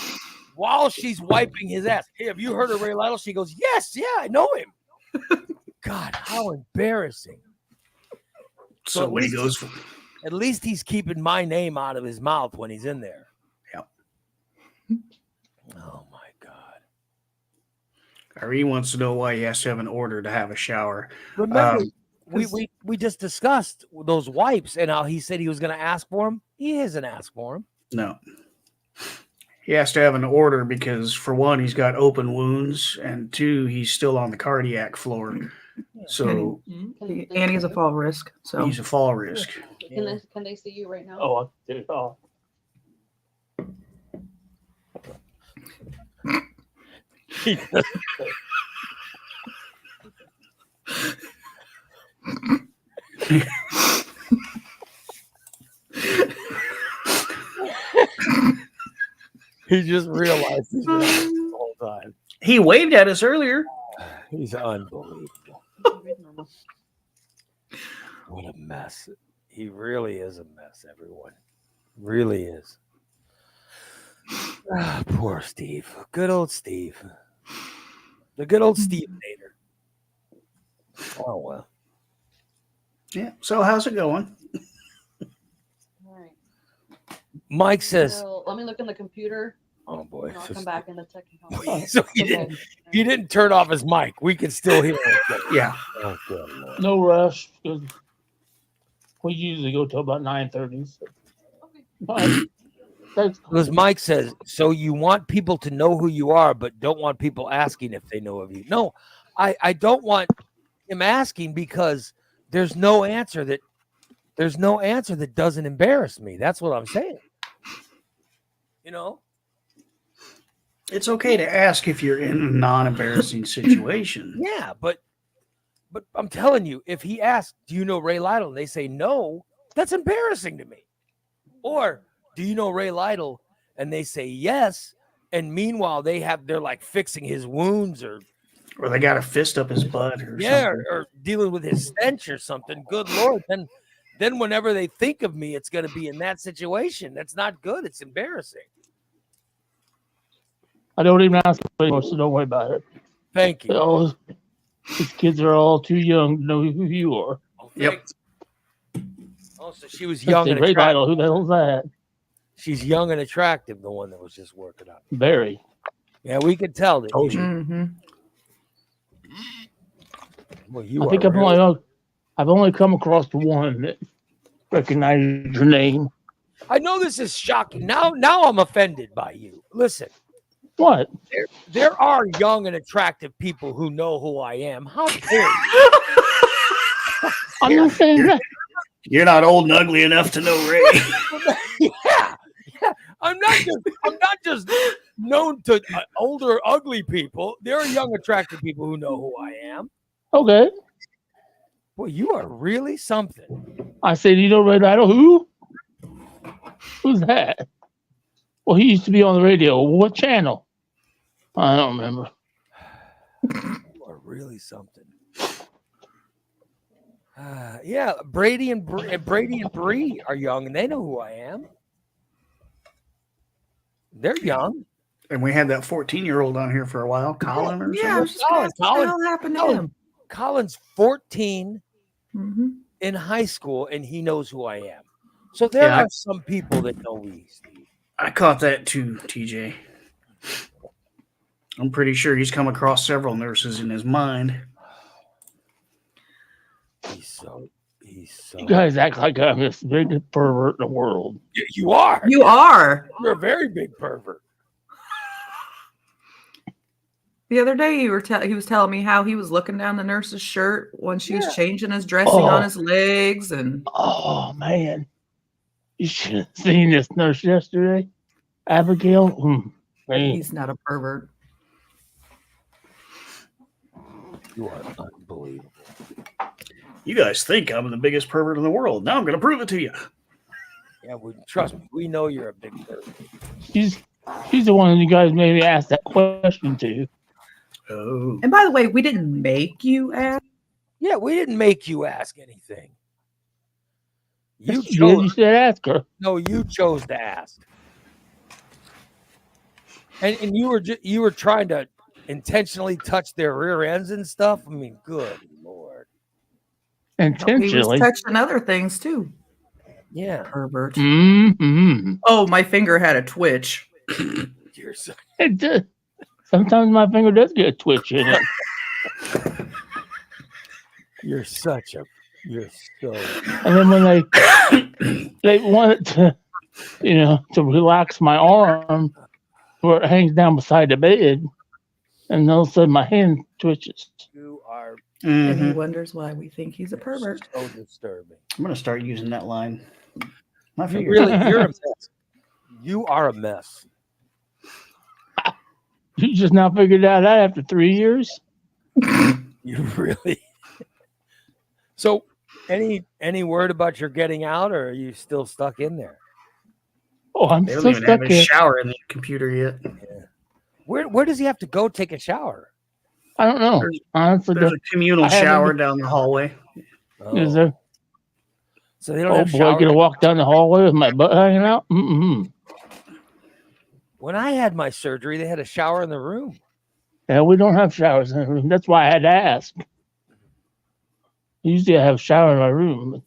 while she's wiping his ass, "Hey, have you heard of Ray Lytle?" She goes, "Yes, yeah, I know him." God, how embarrassing. So at when he least- goes, At least he's keeping my name out of his mouth when he's in there. Yep. Oh my God. He wants to know why he has to have an order to have a shower. Remember, Um, we just discussed those wipes and how he said he was going to ask for them. He hasn't asked for them. No. He has to have an order because, for one, he's got open wounds, and two, he's still on the cardiac floor. So Annie's a fall risk. So he's a fall risk. Can they see you right now? Oh, I did it all. He just realized he's been on the whole time. He waved at us earlier. He's unbelievable. What a mess. He really is a mess, everyone. Really is. Ah, poor Steve. Good old Steve. The good old Steve Nader. Oh, well. Yeah. So how's it going? All right. Mike says, So, let me look in the computer. oh, boy. And I'll come back in the technical. So he didn't turn off his mic. We can still hear it. Yeah. Oh, good Lord. No rush. 'Cause we usually go till about 9:30. So. Thanks. Because Mike says, so you want people to know who you are, but don't want people asking if they know of you. No, I don't want him asking because there's no answer that doesn't embarrass me. That's what I'm saying. You know? It's okay to ask if you're in a non-embarrassing situation. Yeah, but I'm telling you, if he asks, do you know Ray Lytle? And they say no, that's embarrassing to me. Or do you know Ray Lytle? And they say yes. And meanwhile, they're like fixing his wounds or they got a fist up his butt or something. or dealing with his stench or something. Good Lord. Then whenever they think of me, it's going to be in that situation. That's not good. It's embarrassing. I don't even ask anymore, so don't worry about it. Thank you. Oh, these kids are all too young to know who you are. Oh, Yep. Oh, so she was young and Ray attractive. Lytle, who the hell's that? She's young and attractive, the one that was just working out. Barry. Yeah, we could tell that. Told you. Mm-hmm. Well, you I think are really- I've only come across one that recognized your name. I know this is shocking. Now I'm offended by you. Listen, What? there are young and attractive people who know who I am. How dare you? I'm not saying that. You're not old and ugly enough to know Ray. Yeah. I'm not just known to older, ugly people. There are young, attractive people who know who I am. Okay. Boy, you are really something. I said, you know Ray Lytle? Who? Who's that? Well, he used to be on the radio. What channel? I don't remember. You are really something. Yeah, Brady and Bree are young, and they know who I am. They're young. And we had that 14-year-old on here for a while, Colin or Yeah, I was something. just gonna ask what the hell happened to him? Colin's 14 Mm-hmm. in high school, and he knows who I am. So there are some people that know me, Steve. I caught that too, TJ. I'm pretty sure he's come across several nurses in his mind. He's so. You guys act like I'm this biggest pervert in the world. You are. You are. You're a very big pervert. The other day, he was telling me how he was looking down the nurse's shirt when she was changing his dressing on his legs, and Oh man, you should have seen this nurse yesterday, Abigail. Man. he's not a pervert. You are unbelievable. You guys think I'm the biggest pervert in the world. Now I'm going to prove it to you. Yeah, trust me. We know you're a big pervert. She's the one you guys maybe asked that question to. Oh. And by the way, we didn't make you ask. Yeah, we didn't make you ask anything. You Yes, you did. You said ask her. No, you chose to ask. And you were trying to intentionally touch their rear ends and stuff. I mean, good Lord. He Intentionally. was touching other things too. Yeah. Pervert. Mm-hmm. Oh, my finger had a twitch. You're so, It did. Sometimes my finger does get a twitch in it. you're so. And then when they wanted to, to relax my arm where it hangs down beside the bed, and all of a sudden my hand twitches. You are And he Mhm. wonders why we think he's a pervert. So disturbing. I'm gonna start using that line. My You fingers. really, you're a mess. You are a mess. You just now figured out that after 3 years? You really. So, any word about your getting out, or are you still stuck in there? Oh, I'm They don't still even have stuck a here. shower in the computer yet. Where does he have to go take a shower? I don't know. There's- Honestly, There's a communal I haven't shower been- down the hallway. is Oh, there? so they don't Oh have boy, showers. gonna walk down the hallway with my butt hanging out? Mm-mm. When I had my surgery, they had a shower in the room. Yeah, we don't have showers in the room. That's why I had to ask. Usually I have a shower in my room.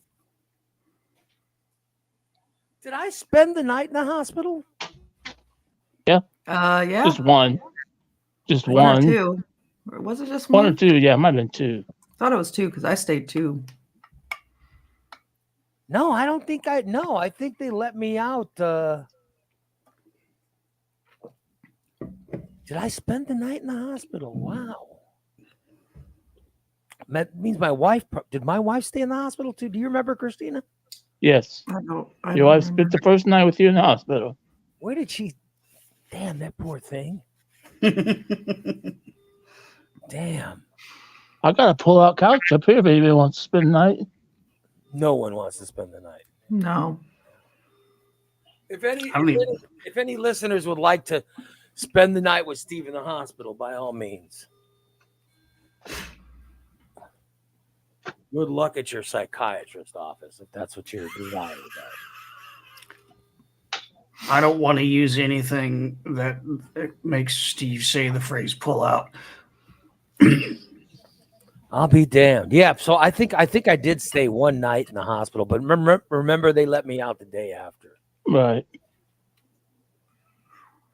Did I spend the night in the hospital? Yeah. Just one. Just One or one. two. Or was it just One one? or two. Yeah, it might have been two. Thought it was two because I stayed 2. No, I don't think I. No, I think they let me out. Did I spend the night in the hospital? Wow. That means my wife. Did my wife stay in the hospital too? Do you remember, Christina? Yes. I Your don't wife spent remember. the first night with you in the hospital. Where did she? Damn, that poor thing. Damn. I got a pull-out couch up here. Baby wants to spend the night. No one wants to spend the night. No. If any, I don't even- if any listeners would like to spend the night with Steve in the hospital, by all means. Good luck at your psychiatrist office if that's what you're desiring about. I don't want to use anything that makes Steve say the phrase "pull out." I'll be damned. Yeah, so I think I did stay one night in the hospital, but remember they let me out the day after. Right.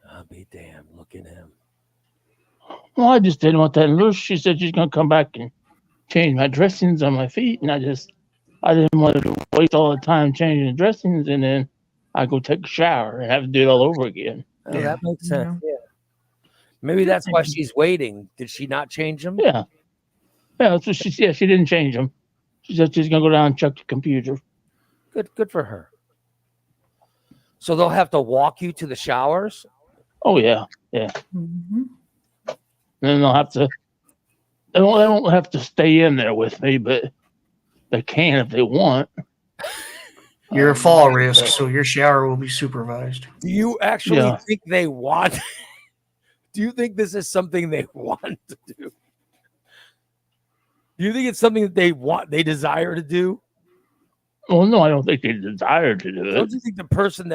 I'll be damned. Look at him. Well, I just didn't want that nurse. She said she's going to come back and change my dressings on my feet. And I didn't want to waste all the time changing the dressings. And then I go take a shower and have to do it all over again. Oh, Yeah. that makes sense. Yeah. Yeah. Maybe that's why she's waiting. Did she not change them? Yeah. Yeah, that's what she said. She didn't change them. She said she's going to go down and check the computer. Good for her. So they'll have to walk you to the showers? Oh, yeah. Mhm. And then they'll have to, they won't have to stay in there with me, but they can if they want. You're a fall risk, so your shower will be supervised. Do you actually Yeah. think they want? Do you think this is something they want to do? Do you think it's something that they desire to do? Well, no, I don't think they desire to do Don't it. you think the person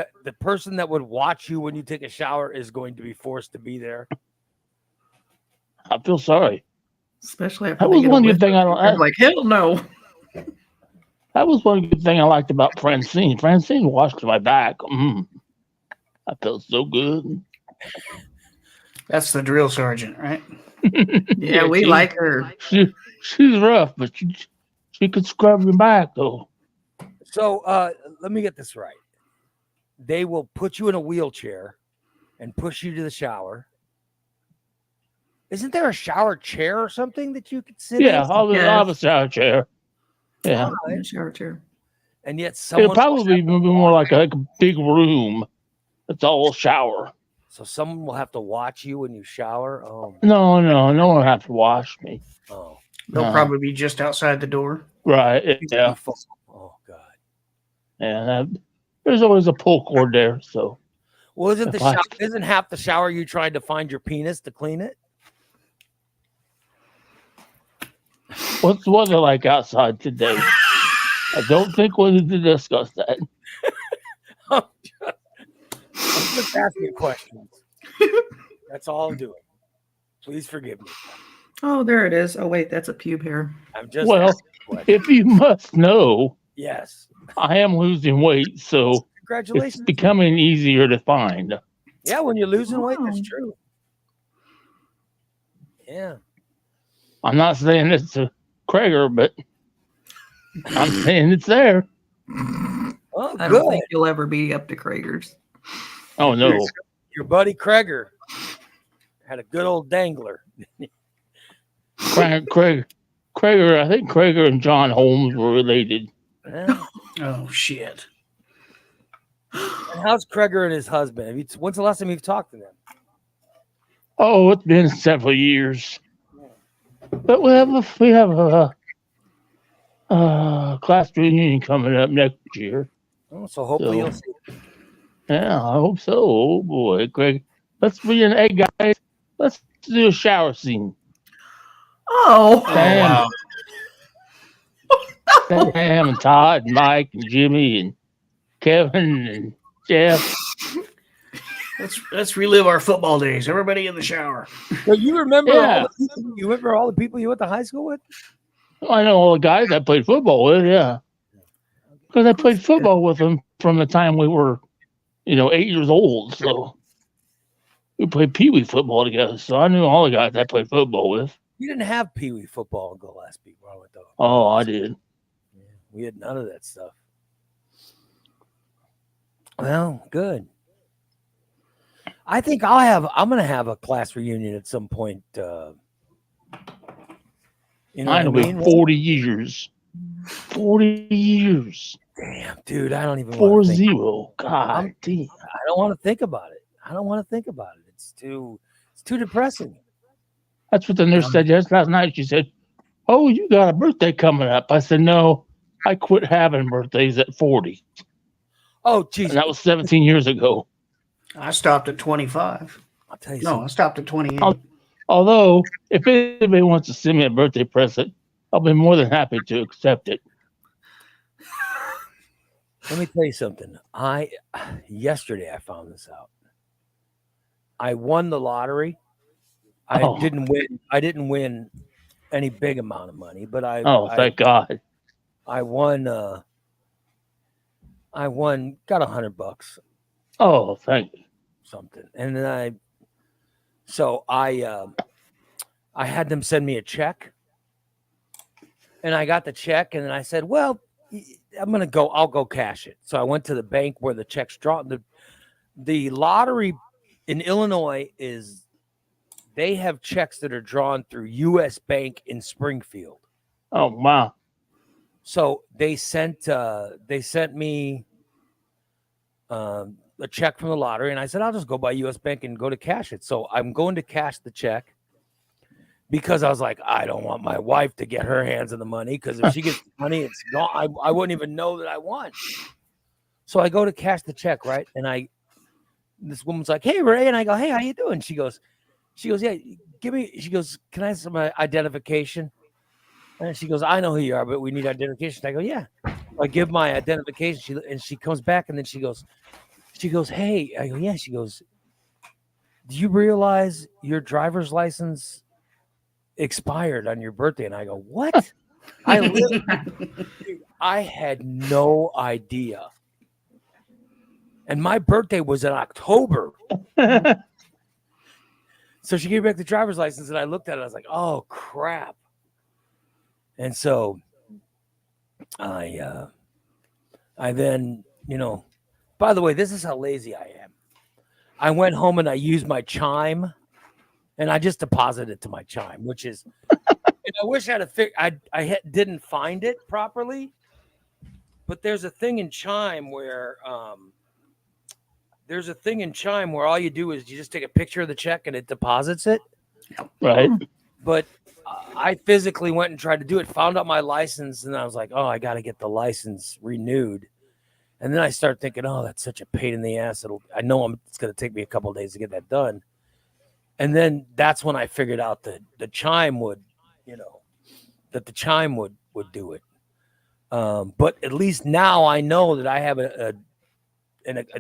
that would watch you when you take a shower is going to be forced to be there? I feel sorry. Especially after That they was get a one good whiff thing of it. I They're like, hell no. That was one good thing I liked about Francine. Francine washed my back. I felt so good. That's the drill sergeant, right? Yeah, we she- like her. She's rough, but she could scrub your back though. So let me get this right. They will put you in a wheelchair and push you to the shower. Isn't there a shower chair or something that you could sit Yeah, in? I'll have a shower chair. Yeah, In the shower chair. And yet it'll someone probably be more like a big room. It's all shower. so someone will have to watch you when you shower. Oh, No one will have to wash me. oh, They'll No. probably be just outside the door. Right? Yeah, oh God. yeah. There's always a pull cord there. So Well, isn't If I- isn't half the shower you trying to find your penis to clean it? what's the weather like outside today? I don't think we need to discuss that. I'm just asking questions. That's all I'm doing. Please forgive me. Oh, there it is. Oh, wait, that's a pube hair. I'm just Well, asking questions. if you must know, Yes. I am losing weight, so it's Congratulations. becoming easier to find. Yeah, when you're losing weight, that's Wow. true. Yeah. I'm not saying it's a Krager, but I'm saying it's there. Oh, I good. don't think you'll ever be up to Krager's. Oh no, Your buddy Kreger had a good old dangler. Krager Krager, I think Krager and John Holmes were related. Yeah. Oh shit. And how's Kreger and his husband? When's the last time you've talked to them? Oh, it's been several years. But we have a class reunion coming up next year. Oh, so hopefully you'll see. Yeah, I hope so. Oh boy, Greg. Let's reenact, guys. Let's do a shower scene. Oh, Sam, Sam and Todd and Mike and Jimmy and Kevin and Jeff. Let's relive our football days. Everybody in the shower. Well, you remember Yeah. all the people you went to high school with? I know all the guys I played football with, yeah. Because I played football with them from the time we were, 8 years old. So we played Pee-wee football together. So I knew all the guys I played football with. You didn't have Pee-wee football in Gillespie where I went to. Oh, I did. Yeah, we had none of that stuff. Well, good. I think I'm going to have a class reunion at some point. Mine will be 40 years. 40 years. Damn, dude, I don't even 40. God damn. I don't want to think about it. It's too depressing. That's what the nurse said just last night. She said, "Oh, you got a birthday coming up." I said, "No, I quit having birthdays at 40." Oh, geez. And that was 17 years ago. I stopped at 25. I'll tell you No, something. I stopped at 28. Although, if anybody wants to send me a birthday present, I'll be more than happy to accept it. Let me tell you something. Yesterday I found this out. I won the lottery. I didn't win any big amount of money, but thank God. I won got $100. Oh, thank you. Something. And then I had them send me a check. And I got the check, and then I said, well, I'll go cash it. So I went to the bank where the check's drawn. The lottery in Illinois they have checks that are drawn through U.S. Bank in Springfield. Oh, wow. So they sent me a check from the lottery, and I said, I'll just go by U.S. Bank and go to cash it. So I'm going to cash the check because I was like, I don't want my wife to get her hands on the money because if she gets the money, it's gone. I wouldn't even know that I won. So I go to cash the check, right? And this woman's like, "Hey, Ray," and I go, "Hey, how you doing?" She goes, "Yeah, she goes, can I have some identification?" And she goes, "I know who you are, but we need identification." I go, "Yeah." I give my identification, she comes back, and then she goes, "Hey," I go, "Yeah." She goes, "Do you realize your driver's license expired on your birthday?" And I go, "What?" I had no idea. And my birthday was in October. So she gave me back the driver's license, and I looked at it. I was like, "Oh crap!" And so I then, by the way, this is how lazy I am. I went home and I used my Chime, and I just deposited it to my Chime, which is, and I wish I had didn't find it properly, but there's a thing in Chime where all you do is you just take a picture of the check and it deposits it. Right. But I physically went and tried to do it, found out my license, and I was like, "Oh, I got to get the license renewed." And then I start thinking, "Oh, that's such a pain in the ass. It's going to take me a couple of days to get that done." And then that's when I figured out that the Chime would do it. But at least now I know that I have a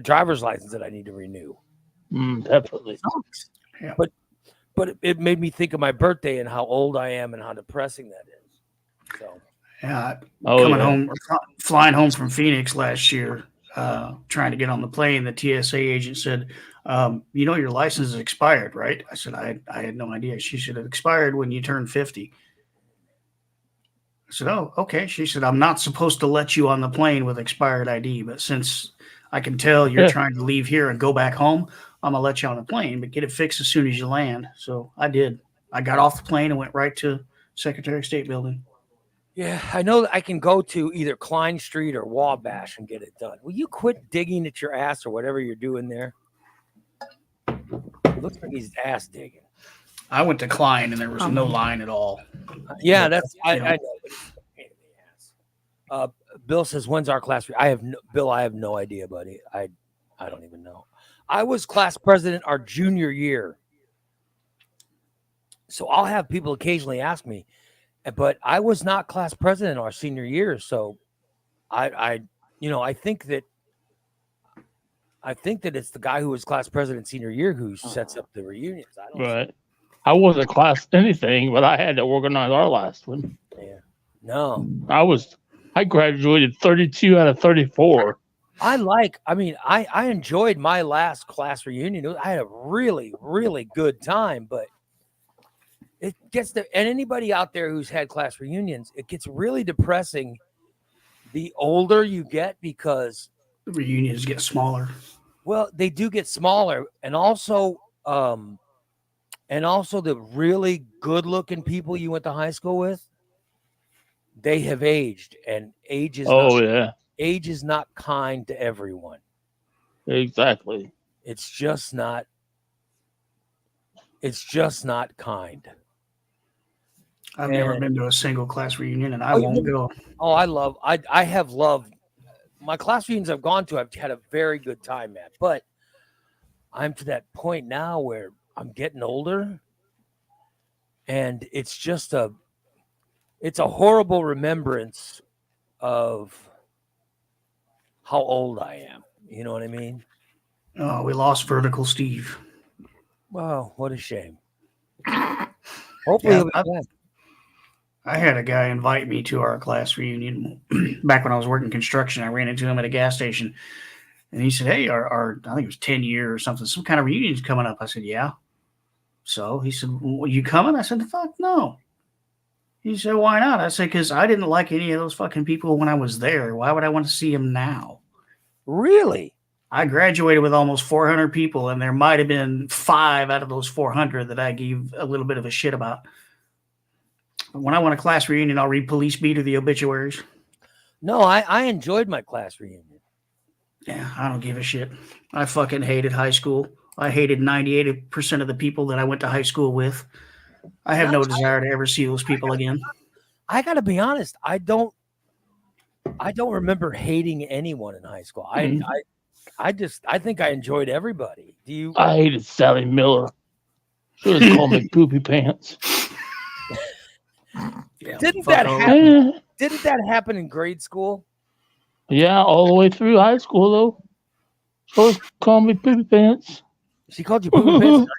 driver's license that I need to renew. Definitely. Yeah. But it made me think of my birthday and how old I am and how depressing that is. So Yeah, home, flying home from Phoenix last year, trying to get on the plane, the TSA agent said, "Your license is expired, right?" I said, I had no idea. She said, "It expired when you turn 50. I said, "Oh, okay." She said, "I'm not supposed to let you on the plane with expired ID, but since I can tell you're trying to leave here and go back home, I'm going to let you on the plane, but get it fixed as soon as you land." So I did. I got off the plane and went right to Secretary of State building. Yeah, I know that I can go to either Klein Street or Wabash and get it done. Will you quit digging at your ass or whatever you're doing there? Looks like he's ass digging. I went to Klein and there was no line at all. Yeah, But, that's I you know. know. But it's a pain in the ass. Bill says, "When's our class?" I have Bill. I have no idea, buddy. I don't even know. I was class president our junior year, so I'll have people occasionally ask me, but I was not class president our senior year. So, I think that it's the guy who was class president senior year who sets up the reunions. I don't. Right. I wasn't class anything, but I had to organize our last one. Yeah. No. I graduated 32 out of 34. I enjoyed my last class reunion. I had a really, really good time, but it gets and anybody out there who's had class reunions, it gets really depressing the older you get because The reunions get smaller. well, they do get smaller, and also the really good-looking people you went to high school with, they have aged, and age is not kind to everyone. Exactly. It's just not kind. I've never been to a single class reunion, and I won't go. Oh, I have loved my class reunions I've gone to. I've had a very good time at, but I'm to that point now where I'm getting older, and it's just a horrible remembrance of how old I am. You know what I mean? Oh, we lost Vertical Steve. Wow, what a shame. Hopefully he'll be back. I had a guy invite me to our class reunion back when I was working construction. I ran into him at a gas station, and he said, "Hey, our I think it was 10-year or something, some kind of reunion's coming up." I said, "Yeah." So he said, "Well, you coming?" I said, "Fuck no." He said, "Why not?" I said, "Because I didn't like any of those fucking people when I was there. Why would I want to see them now?" Really? I graduated with almost 400 people, and there might have been 5 out of those 400 that I gave a little bit of a shit about. But when I want a class reunion, I'll read Police Beat or the obituaries. No, I enjoyed my class reunion. Yeah, I don't give a shit. I fucking hated high school. I hated 98% of the people that I went to high school with. I have no desire to ever see those people again. I got to be honest. I don't remember hating anyone in high school. I think I enjoyed everybody. Do you? I hated Sally Miller. She was called me Poopy Pants. Yeah, Didn't fuck that all. happen? Didn't that happen in grade school? Yeah, all the way through high school, though. She always called me Poopy Pants. She called you Poopy Pants.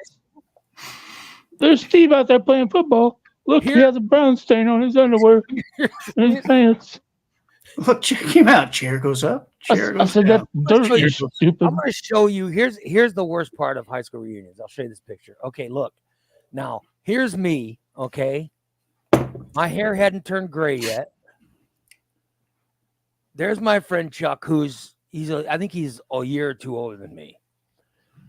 There's Steve out there playing football. Look, he has a brown stain on his underwear and his pants. Look, check him out. Chair goes up. Chair I goes said, down. that's dirty, you stupid. I'm going to show you. Here's the worst part of high school reunions. I'll show you this picture. Okay, look. Now, here's me, okay? My hair hadn't turned gray yet. There's my friend Chuck, I think he's a year or two older than me.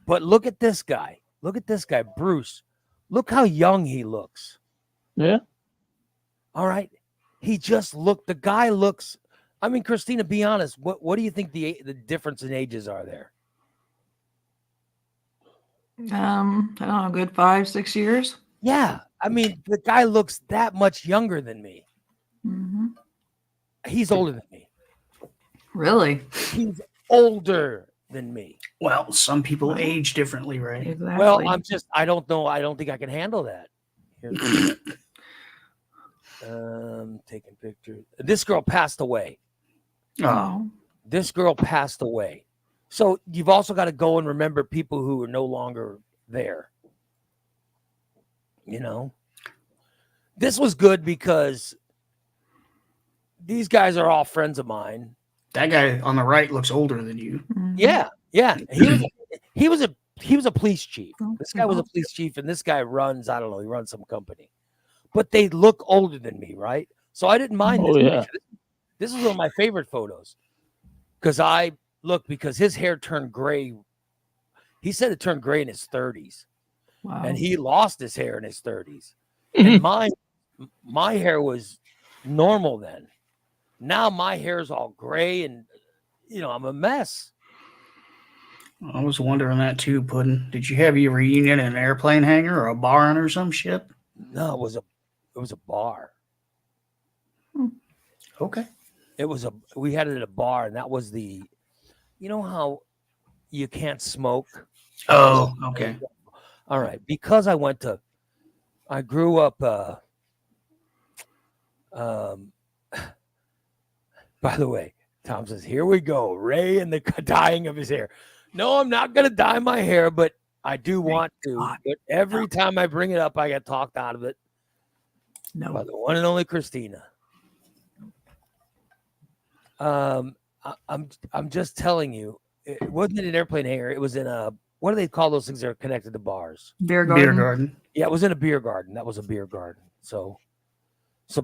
But look at this guy. Look at this guy, Bruce. Look how young he looks. Yeah. All right. The guy looks, I mean, Christina, be honest. What do you think the difference in ages are there? I don't know, a good 5-6 years. Yeah. I mean, the guy looks that much younger than me. Mm-hmm. He's older than me. Really? He's older than me. Well, some people age differently, right? Exactly. Well, I don't know. I don't think I can handle that. Taking pictures. This girl passed away. Oh, This girl passed away. So you've also got to go and remember people who are no longer there. You know, this was good because these guys are all friends of mine. that guy on the right looks older than you. Mhm. Yeah. He was a police chief. This guy was a police chief, and this guy runs, I don't know, he runs some company. But they look older than me, right? So I didn't mind this. Yeah. This is one of my favorite photos. Because his hair turned gray. He said it turned gray in his 30s. Wow. And he lost his hair in his 30s. And my hair was normal then. Now my hair is all gray and, I'm a mess. I was wondering that too, Puddin'. Did you have your reunion in an airplane hangar or a barn or some shit? No, it was a bar. Okay. We had it at a bar, and that was you know how you can't smoke? Oh, okay. All right. Because I grew up, by the way, Tom says, here we go. Ray and the dyeing of his hair. No, I'm not going to dye my hair, but I do want to. But every time I bring it up, I get talked out of it. No. By the one and only Christina. I'm just telling you, it wasn't in an airplane hangar. It was in what do they call those things that are connected to bars? Beer garden. Beer garden. Yeah, it was in a beer garden. That was a beer garden. So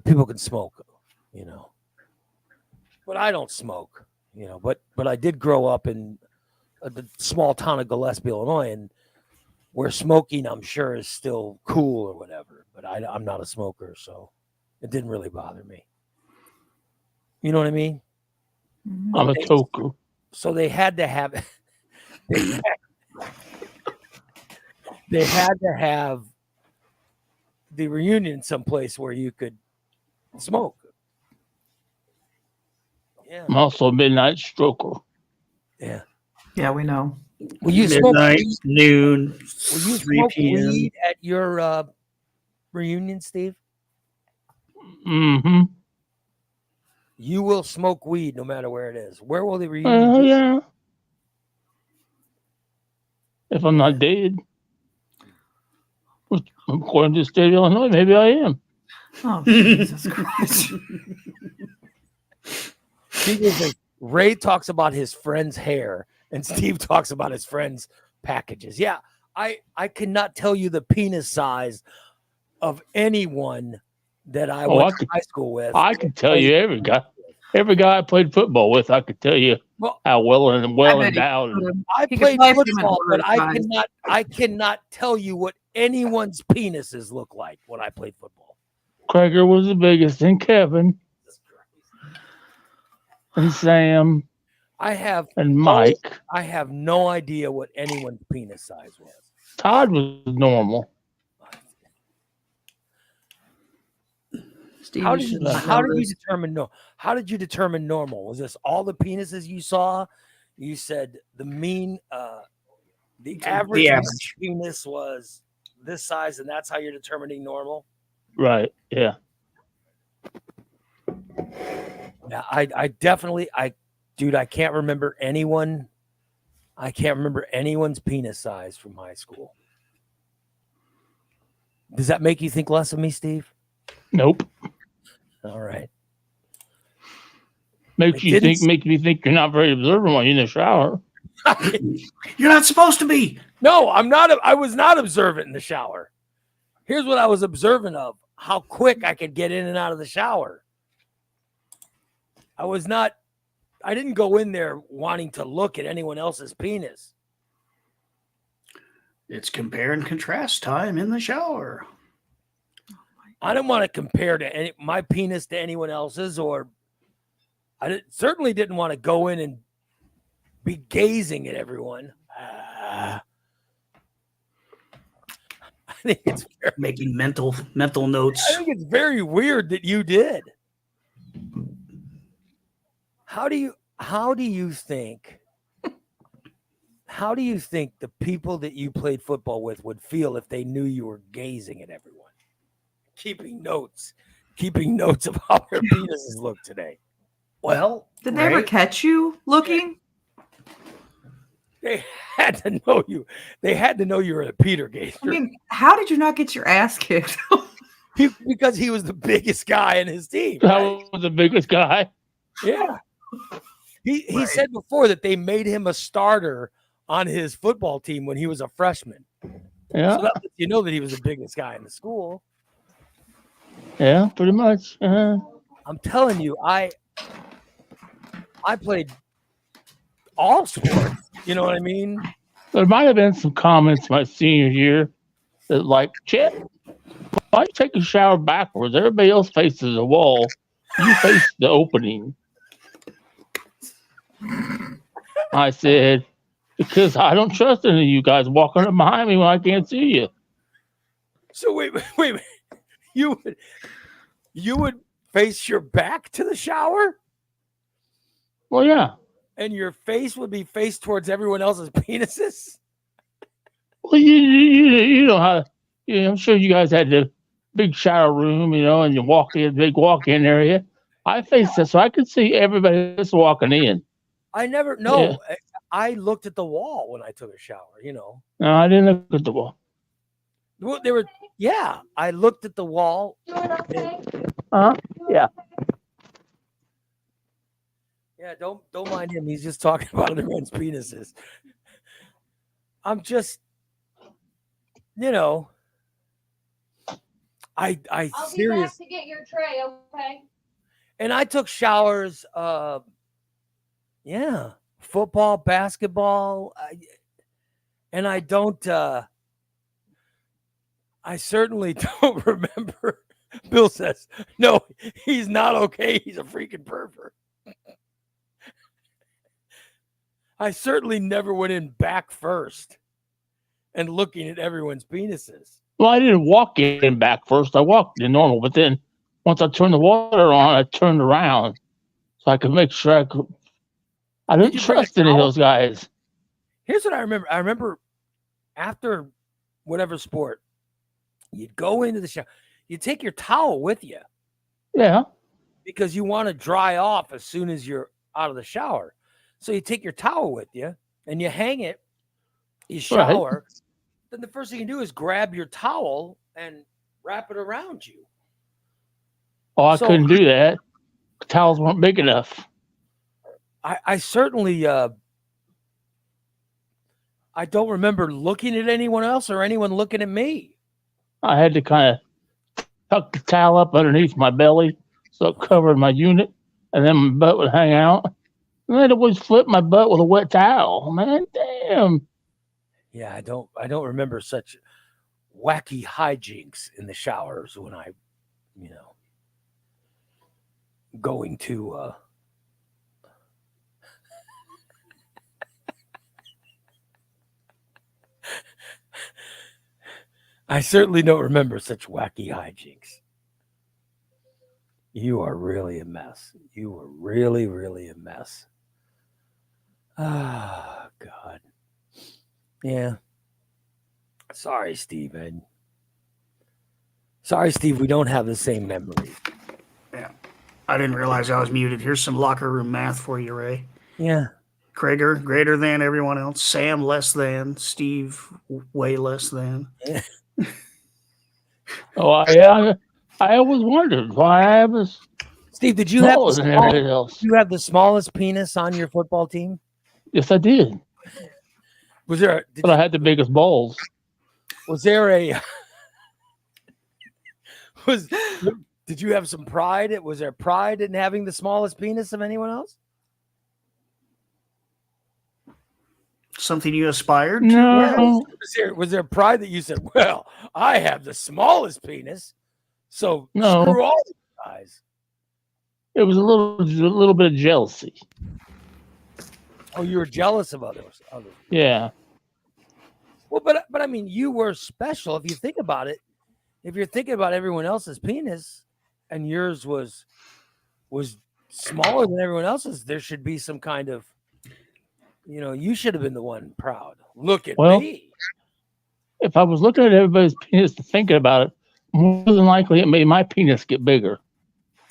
people can smoke, But I don't smoke, But I did grow up in the small town of Gillespie, Illinois, and where smoking, I'm sure, is still cool or whatever. But I'm not a smoker, so it didn't really bother me. You know what I mean? I'm a toku. So they had to have they had to have the reunion someplace where you could smoke. Yeah. I'm also a midnight stroker. Yeah. Yeah, we know. Will you smoke Midnight, weed? noon, Will you 3 smoke p.m. weed at your reunion, Steve? Mm-hmm. You will smoke weed no matter where it is. Where will the reunion be? Yeah. If I'm not dead, which according to the state of Illinois, maybe I am. Oh, Jesus Christ. Ray talks about his friend's hair, and Steve talks about his friend's packages. Yeah, I cannot tell you the penis size of anyone that I went to high school with. I can tell you every guy I played football with. I could tell you how well endowed. I played football, but I cannot tell you what anyone's penises look like when I played football. Krager was the biggest, and Kevin, and Sam, and Mike. I have no idea what anyone's penis size was. Todd was normal. Steve, How did you determine normal? Was this all the penises you saw? You said the average penis was this size, and that's how you're determining normal? Right. Yeah. Yeah, I definitely dude, I can't remember anyone. I can't remember anyone's penis size from high school. Does that make you think less of me, Steve? Nope. All right. Makes me think you're not very observant when you're in the shower. You're not supposed to be. No, I'm not. I was not observant in the shower. Here's what I was observant of: how quick I could get in and out of the shower. I didn't go in there wanting to look at anyone else's penis. It's compare and contrast time in the shower. I didn't want to compare my penis to anyone else's, or certainly didn't want to go in and be gazing at everyone. I think it's making mental notes. I think it's very weird that you did. How do you think the people that you played football with would feel if they knew you were gazing at everyone, keeping notes of how their penises look today? Well, did they ever catch you looking? They had to know you. They had to know you were a Peter gazer. I mean, how did you not get your ass kicked? Because he was the biggest guy in his team. Right? I was the biggest guy. Yeah. He said before that they made him a starter on his football team when he was a freshman. Yeah. So that lets you know that he was the biggest guy in the school. Yeah, pretty much. I'm telling you, I played all sports. You know what I mean? There might have been some comments my senior year that like, Chet, Why you take a shower backwards? Everybody else faces the wall. You face the opening. I said, because I don't trust any of you guys walking up behind me when I can't see you. So wait. You would face your back to the shower, Well, yeah. and your face would be faced towards everyone else's penises. Well, you know how. I'm sure you guys had the big shower room, and you walk in, big walk-in area. I faced it so I could see everybody that's walking in. I never. No, Yeah. I looked at the wall when I took a shower. No, I didn't look at the wall. Well, they were. Yeah, I looked at the wall. Yeah. Yeah, don't mind him. He's just talking about everyone's penises. I'm just, I I'll be back serious. to get your tray, okay? And I took showers. Football, basketball, and I don't. I certainly don't remember. Bill says, no, he's not okay. He's a freaking pervert. I certainly never went in back first and looking at everyone's penises. Well, I didn't walk in back first. I walked in normal, but then once I turned the water on, I turned around so I could make sure I didn't trust any of those guys. Here's what I remember. I remember after whatever sport, you'd go into the shower. You take your towel with you. Yeah. Because you want to dry off as soon as you're out of the shower. So you take your towel with you and you hang it, you shower. Right. Then the first thing you do is grab your towel and wrap it around you. Oh, I couldn't do that. The towels weren't big enough. I certainly, I don't remember looking at anyone else or anyone looking at me. I had to kind of tuck the towel up underneath my belly so it covered my unit, and then my butt would hang out. And I'd always flip my butt with a wet towel. Man, damn. Yeah, I don't remember such wacky hijinks in the showers when I, going to I certainly don't remember such wacky hijinks. You are really a mess. You were really, really a mess. Oh, God. Yeah. Sorry, Steve. Sorry, Steve. We don't have the same memory. Yeah. I didn't realize I was muted. Here's some locker room math for you, Ray. Yeah. Krager, greater than everyone else. Sam, less than. Steve, way less than. Yeah. Oh, yeah. I always wondered why I was. Steve, did you have the smallest penis on your football team? Yes, I did. Was there? But I had the biggest balls. Was there a? Did you have some pride? Was there pride in having the smallest penis of anyone else? Something you aspired to? No. Was there pride that you said, "Well, I have the smallest penis, so no. Screw all these guys"? It was a little bit of jealousy. Oh, you were jealous of others. Yeah. Well, but I mean, you were special. If you think about it, if you're thinking about everyone else's penis, and yours was smaller than everyone else's, there should be some kind of, you should have been the one proud. Look at me. If I was looking at everybody's penis and thinking about it, more than likely it made my penis get bigger.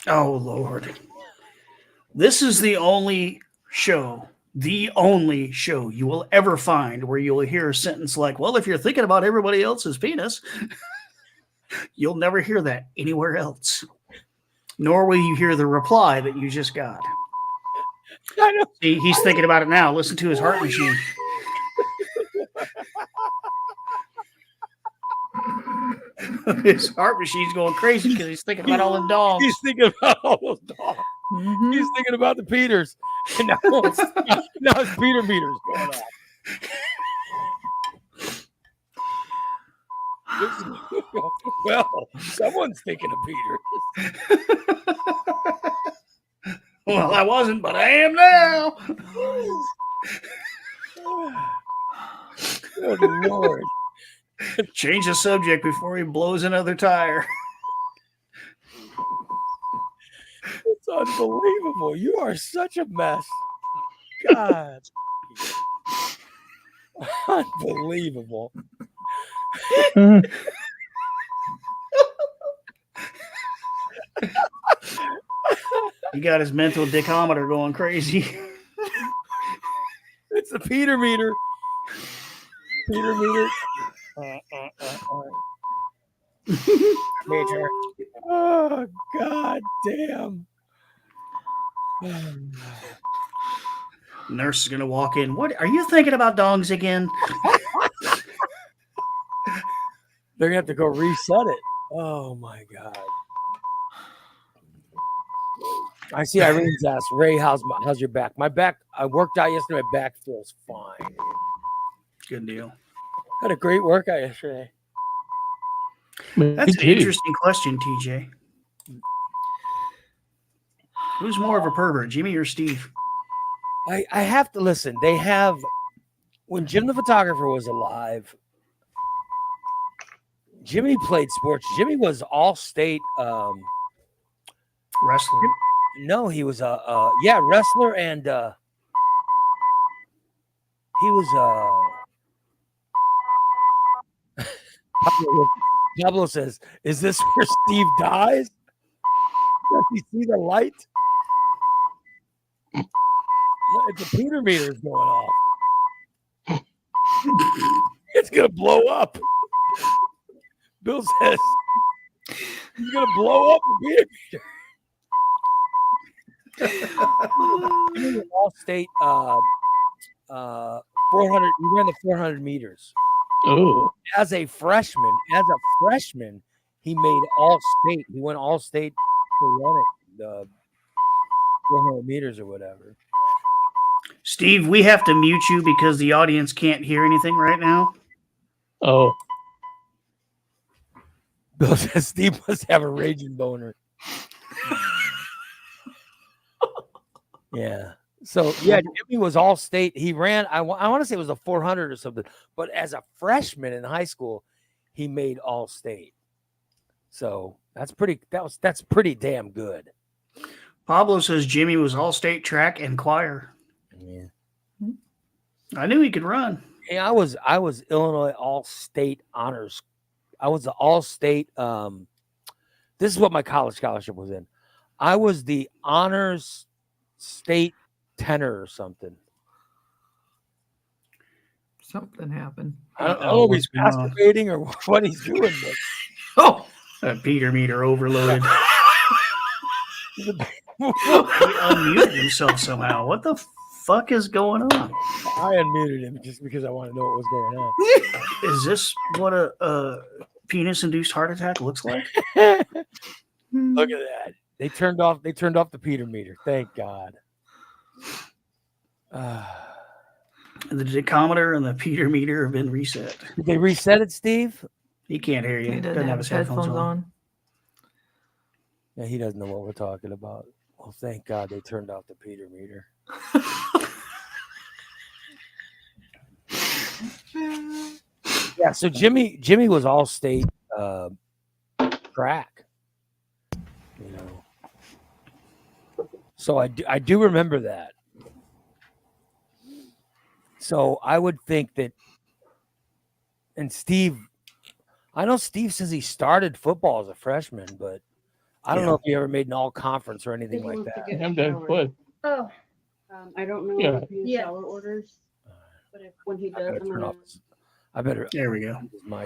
Oh, Lord. This is the only show you will ever find where you'll hear a sentence like, well, if you're thinking about everybody else's penis, you'll never hear that anywhere else. Nor will you hear the reply that you just got. I know. See, he's thinking about it now. Listen to his heart machine. His heart machine's going crazy because he's thinking about all the dogs. He's thinking about all those dogs. Mm-hmm. He's thinking about the Peters. And now it's Peter Peters going on. Well, someone's thinking of Peter. Well, I wasn't, but I am now. Good Lord. Change the subject before he blows another tire. It's unbelievable. You are such a mess. God. Unbelievable. He got his mental dichometer going crazy. It's the Peter meter. Peter meter. Major. Oh, God damn. Nurse is going to walk in. What are you thinking about dogs again? They're going to have to go reset it. Oh, my God. I see Irene's asked, Ray, how's your back? My back, I worked out yesterday. My back feels fine. Good deal. Had a great workout yesterday. That's an interesting question, TJ. Who's more of a pervert, Jimmy or Steve? I have to listen. They have, when Jim the photographer was alive, Jimmy played sports. Jimmy was all-state wrestler. No, he was a wrestler, and he was Pablo says, "Is this where Steve dies? Does he see the light? It's a Peter meter's going off. It's gonna blow up." Bill says he's gonna blow up the Peter meter. All state 400. He ran the 400 meters. Oh, As a freshman, he made all state. He went all state to run it, the 400 meters or whatever. Steve, we have to mute you because the audience can't hear anything right now. Oh. Bill says Steve must have a raging boner. Yeah. So, yeah, Jimmy was all state. He ran, I want to say it was a 400 or something. But as a freshman in high school, he made all state. So that's pretty damn good. Pablo says Jimmy was all state track and choir. Yeah. I knew he could run. Hey, I was Illinois all state honors. I was the all state. This is what my college scholarship was in. I was the honors state tenor or something. Something happened. I don't know if he's masturbating or what he's doing. Oh, that Peter meter overloaded. He unmuted himself somehow. What the fuck is going on? I unmuted him just because I want to know what was going on. Is this what a penis-induced heart attack looks like? Look at that. They turned off the Peter meter. Thank God. The decometer and the Peter meter have been reset. Did they reset it, Steve? He can't hear you. He doesn't have his headphones on. Yeah, he doesn't know what we're talking about. Well, thank God they turned off the Peter meter. Yeah, so Jimmy was all state track. You know. So I do remember that. So I would think that, and Steve, I know Steve says he started football as a freshman, but I don't know if he ever made an all conference or anything like that. Oh, I don't know if he has shower orders, but when he does, I better. There we go. My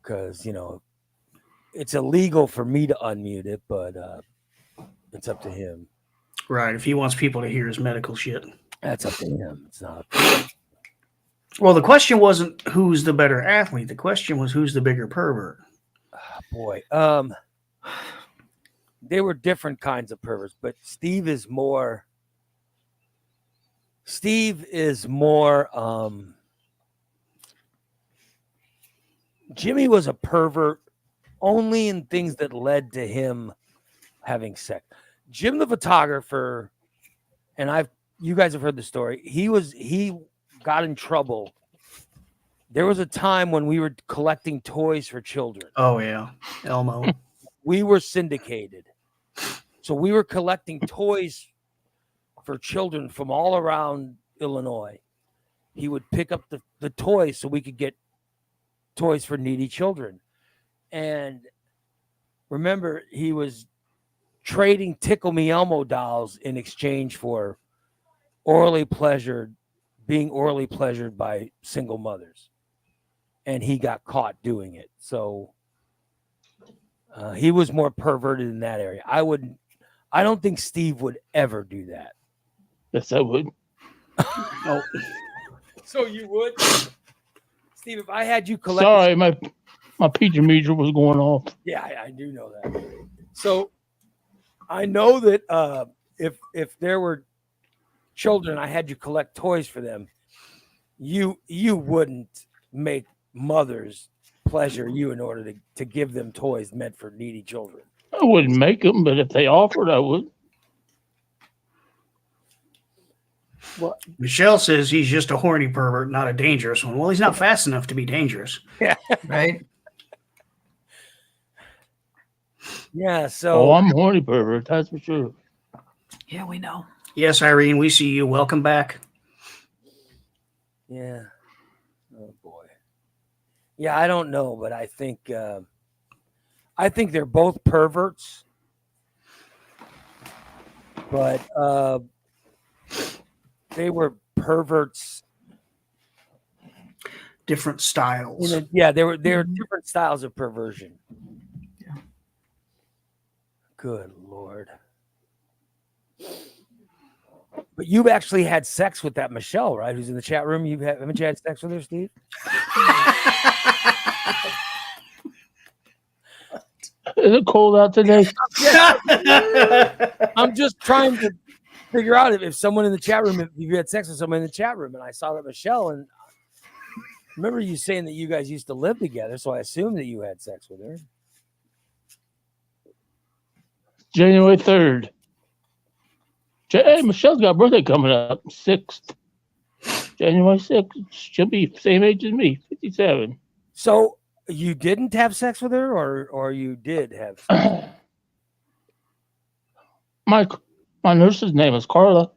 because it's illegal for me to unmute it, but it's up to him. Right. If he wants people to hear his medical shit, that's up to him. It's not. Well, the question wasn't who's the better athlete. The question was who's the bigger pervert. Oh, boy, they were different kinds of perverts, but Steve is more. Jimmy was a pervert only in things that led to him having sex. Jim the photographer, and you guys have heard the story. He got in trouble. There was a time when we were collecting toys for children. Oh yeah, Elmo. We were syndicated. So we were collecting toys for children from all around Illinois. He would pick up the toys so we could get toys for needy children. And remember, he was trading Tickle Me Elmo dolls in exchange for being orally pleasured by single mothers. And he got caught doing it. So he was more perverted in that area. I don't think Steve would ever do that. Yes, I would. Oh, So you would? Steve, if I had you collect... Sorry, my pizza meter was going off. Yeah, I do know that. So I know that if there were children, I had you collect toys for them, you wouldn't make mothers pleasure you in order to give them toys meant for needy children. I wouldn't make them, but if they offered, I would. Well, Michelle says he's just a horny pervert, not a dangerous one. Well, he's not fast enough to be dangerous. Right? yeah, so Oh, I'm a horny pervert, that's for sure. Yeah, we know. Yes, Irene, we see you. Welcome back. yeah. Oh boy. Yeah, I don't know, but I think they're both perverts. But they were perverts. Different styles. There were different styles of perversion. Yeah. Good Lord. But you've actually had sex with that Michelle, right? Who's in the chat room. Haven't you had sex with her, Steve? Is it cold out today? I'm just trying to figure out if someone in the chat room, if you had sex with someone in the chat room, and I saw that Michelle, and remember you saying that you guys used to live together, so I assumed that you had sex with her. January 3rd. Hey, Michelle's got a birthday coming up, 6th. January 6th. She'll be same age as me, 57. So you didn't have sex with her, or you did have sex? My nurse's name is Carla.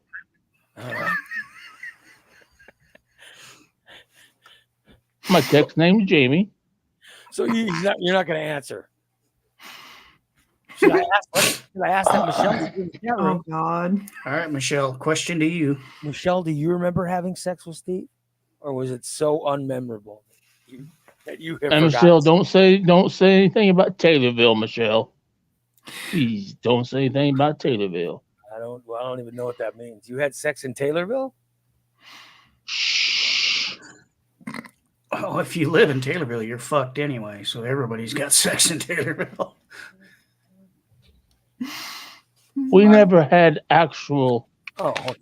My text name is Jamie. So you're not going to answer. Should I ask that Michelle? Oh, God. All right, Michelle, question to you. Michelle, do you remember having sex with Steve? Or was it so unmemorable that you have And Michelle, don't say anything about Taylorville, Michelle. Please don't say anything about Taylorville. I don't even know what that means. You had sex in Taylorville? Shh. Oh, if you live in Taylorville, you're fucked anyway. So everybody's got sex in Taylorville. We never had actual Oh, okay.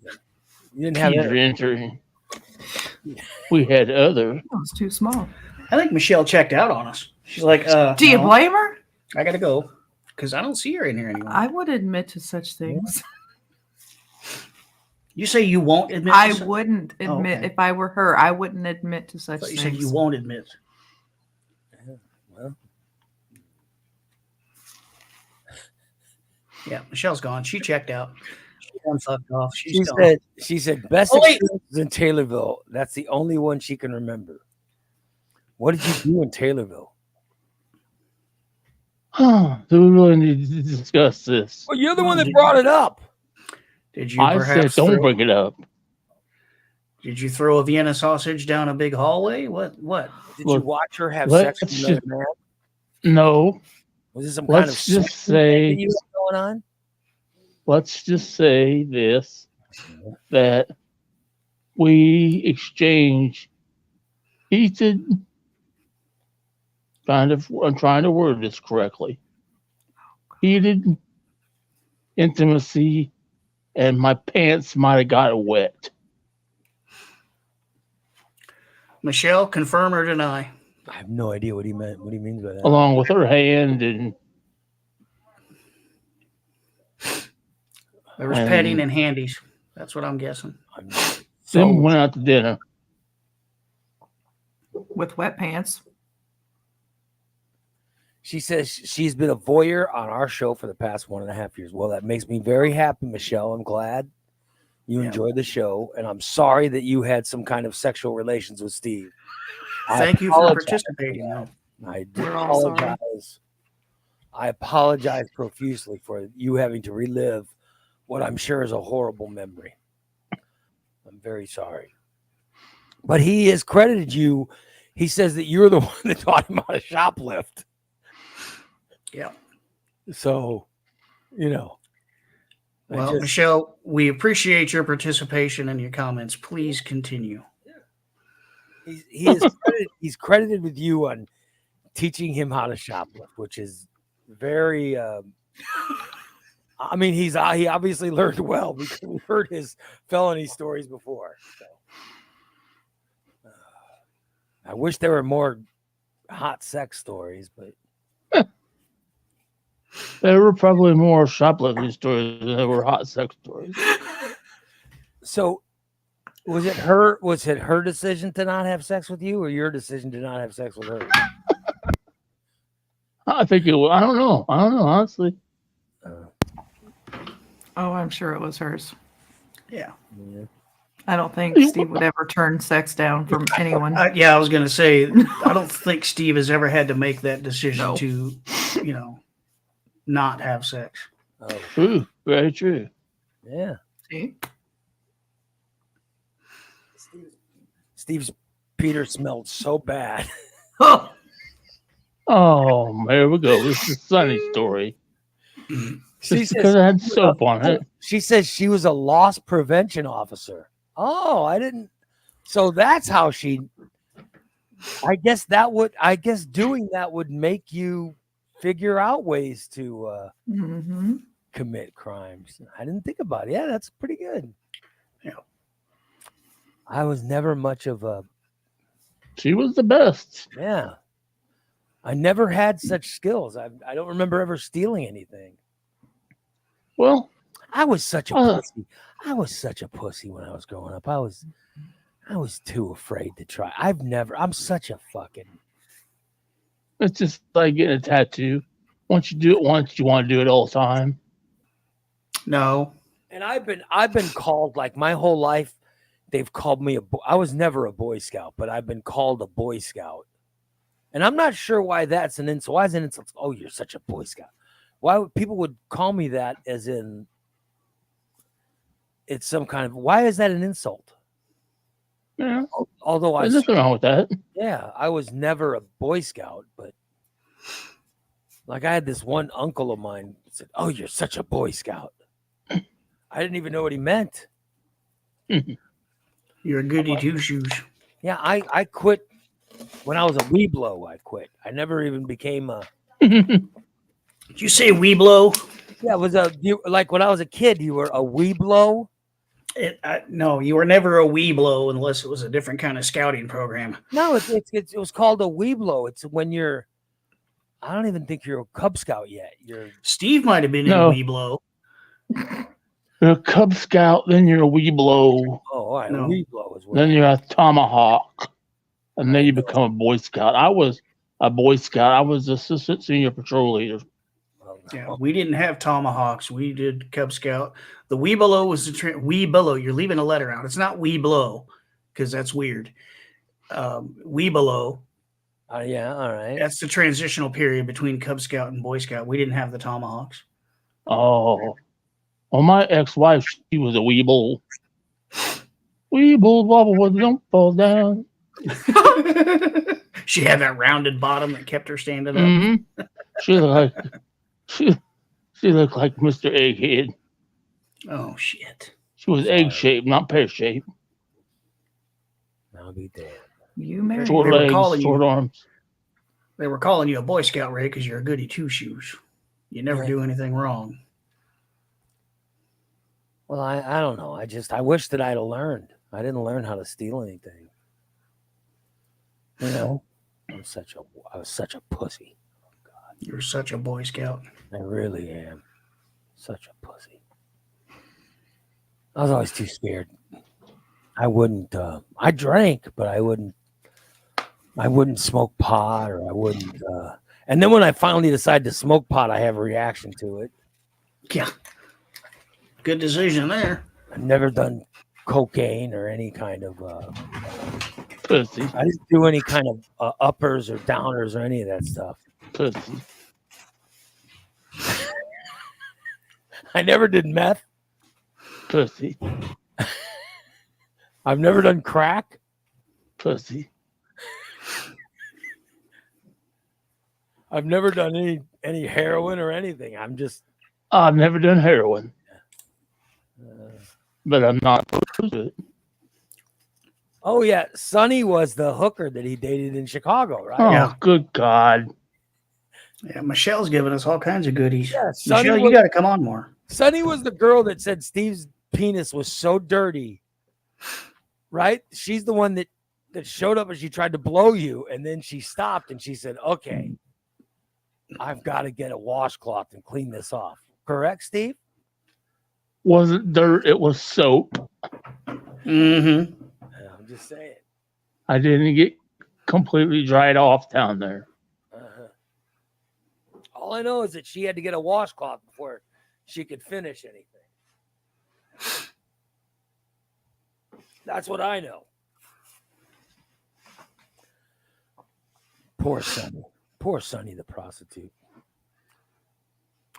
You didn't have Peter it. entering. We had other. That was too small. I think Michelle checked out on us. She's like, Do you no, blame her? I gotta go because I don't see her in here anymore. I would admit to such things. You say you won't admit? I to such- wouldn't admit okay. if I were her. I wouldn't admit to I such thought you things. said you won't admit. Well, Yeah, Michelle's gone. She checked out. She done fucked off. She's gone. she said best Oh, wait. experience in Taylorville. That's the only one she can remember. What did you do in Taylorville? Do we really need to discuss this? Well, you're the one that brought it up. Did you I said, perhaps don't throw, bring it up. Did you throw a Vienna sausage down a big hallway? What? Did you Look, watch her have let's sex with another man? No. Was this some kind of Let's just sex thing that say, you had going on? let's just say this, that we exchange heated, I'm trying to word this correctly, heated intimacy, and my pants might have got wet. Michelle, confirm or deny? I have no idea what he meant. What he means by that. along with her hand, and There was petting and handies. That's what I'm guessing. them went out to dinner. With wet pants. She says she's been a voyeur on our show for the past 1.5 years. Well, that makes me very happy, Michelle. I'm glad you enjoyed the show, and I'm sorry that you had some kind of sexual relations with Steve. Thank you for participating, though. I We're all sorry. apologize. I apologize profusely for you having to relive what I'm sure is a horrible memory. I'm very sorry. But he has credited you. He says that you're the one that taught him how to shoplift. Yeah. So, you know. Well, Michelle, we appreciate your participation and your comments. Please continue. He's credited with you on teaching him how to shoplift, which is very. I mean, he obviously learned well because we heard his felony stories before. So. I wish there were more hot sex stories, but there were probably more shoplifting stories than there were hot sex stories. So, was it her decision to not have sex with you, or your decision to not have sex with her? I think it was. I don't know, honestly. Oh, I'm sure it was hers. Yeah. I don't think Steve would ever turn sex down from anyone. Yeah, I was going to say, I don't think Steve has ever had to make that decision to, not have sex. Oh, True, very true. Yeah. See? Steve's Peter smelled so bad. Oh, there we go. This is a sunny story. Just because it had soap on it. She says she was a loss prevention officer. Oh, I didn't. So that's how she. I guess doing that would make you figure out ways to commit crimes. I didn't think about it. Yeah, that's pretty good. Yeah. I was never much of a. She was the best. Yeah. I never had such skills. I don't remember ever stealing anything. Well, I was such a pussy. I was such a pussy when I was growing up. I was too afraid to try. I'm such a fucking. It's just like getting a tattoo. Once you do it once, you want to do it all the time. No. And I've been called, like, my whole life. They've called me I was never a Boy Scout, but I've been called a Boy Scout. And I'm not sure why that's an insult. Why is it an insult? Oh, you're such a Boy Scout. Why would people would call me that as in it's some kind of, why is that an insult? Yeah. Although there's nothing wrong with that. Yeah, I was never a Boy Scout, but like I had this one uncle of mine that said, "Oh, you're such a Boy Scout." I didn't even know what he meant. You're a goody two shoes. Yeah, I quit when I was a Weeblo. I quit. I never even became a. Did you say Weeblo? Yeah, it was like when I was a kid. You were a Weeblo. No, you were never a Weeblo unless it was a different kind of scouting program. No, it was called a Weeblo. It's when you're. I don't even think you're a Cub Scout yet. Steve might have been in a Weeblo. You're a Cub Scout, then you're a Weeblo. Oh, all right. No. A Weeblo is what. Then you're a Tomahawk, and then you become a Boy Scout. I was a Boy Scout. I was assistant senior patrol leader. Yeah, we didn't have Tomahawks. We did Cub Scout. The Weeblo was the Weeblo. You're leaving a letter out. It's not Weeblo because that's weird. Weeblo. Yeah, all right. That's the transitional period between Cub Scout and Boy Scout. We didn't have the Tomahawks. Oh. Well, my ex-wife, she was a Weeble. Weeble wobble, don't fall down. She had that rounded bottom that kept her standing up. Mm-hmm. She looked like Mr. Egghead. Oh shit! She was egg-shaped, not pear-shaped. I'll be damned. You married short legs, short arms. They were calling you a Boy Scout, Ray, because you're a goody two shoes. You never do anything wrong. Well, I don't know. I wish that I'd have learned. I didn't learn how to steal anything. You know? I was such a pussy. You're such a Boy Scout. I really am. Such a pussy. I was always too scared. I wouldn't. I drank, but I wouldn't smoke pot, or I wouldn't. And then when I finally decide to smoke pot, I have a reaction to it. Yeah. Good decision there. I've never done cocaine or any kind of. Pussy. I didn't do any kind of uppers or downers or any of that stuff. Pussy. I never did meth. Pussy. I've never done crack. Pussy. I've never done any heroin or anything. I'm just. I've never done heroin, but I'm not opposed to it. Oh yeah, Sonny was the hooker that he dated in Chicago, right? Oh, Yeah. good God. Yeah, Michelle's giving us all kinds of goodies. Yeah, Sonny Michelle, you was, got to come on more. Sonny was the girl that said Steve's penis was so dirty, right? She's the one that showed up and she tried to blow you, and then she stopped and she said, "Okay, I've got to get a washcloth and clean this off." Correct, Steve? Wasn't dirt, it was soap. Mm-hmm. I'm just saying. I didn't get completely dried off down there. All I know is that she had to get a washcloth before she could finish anything. That's what I know. Poor Sonny. Poor Sonny, the prostitute.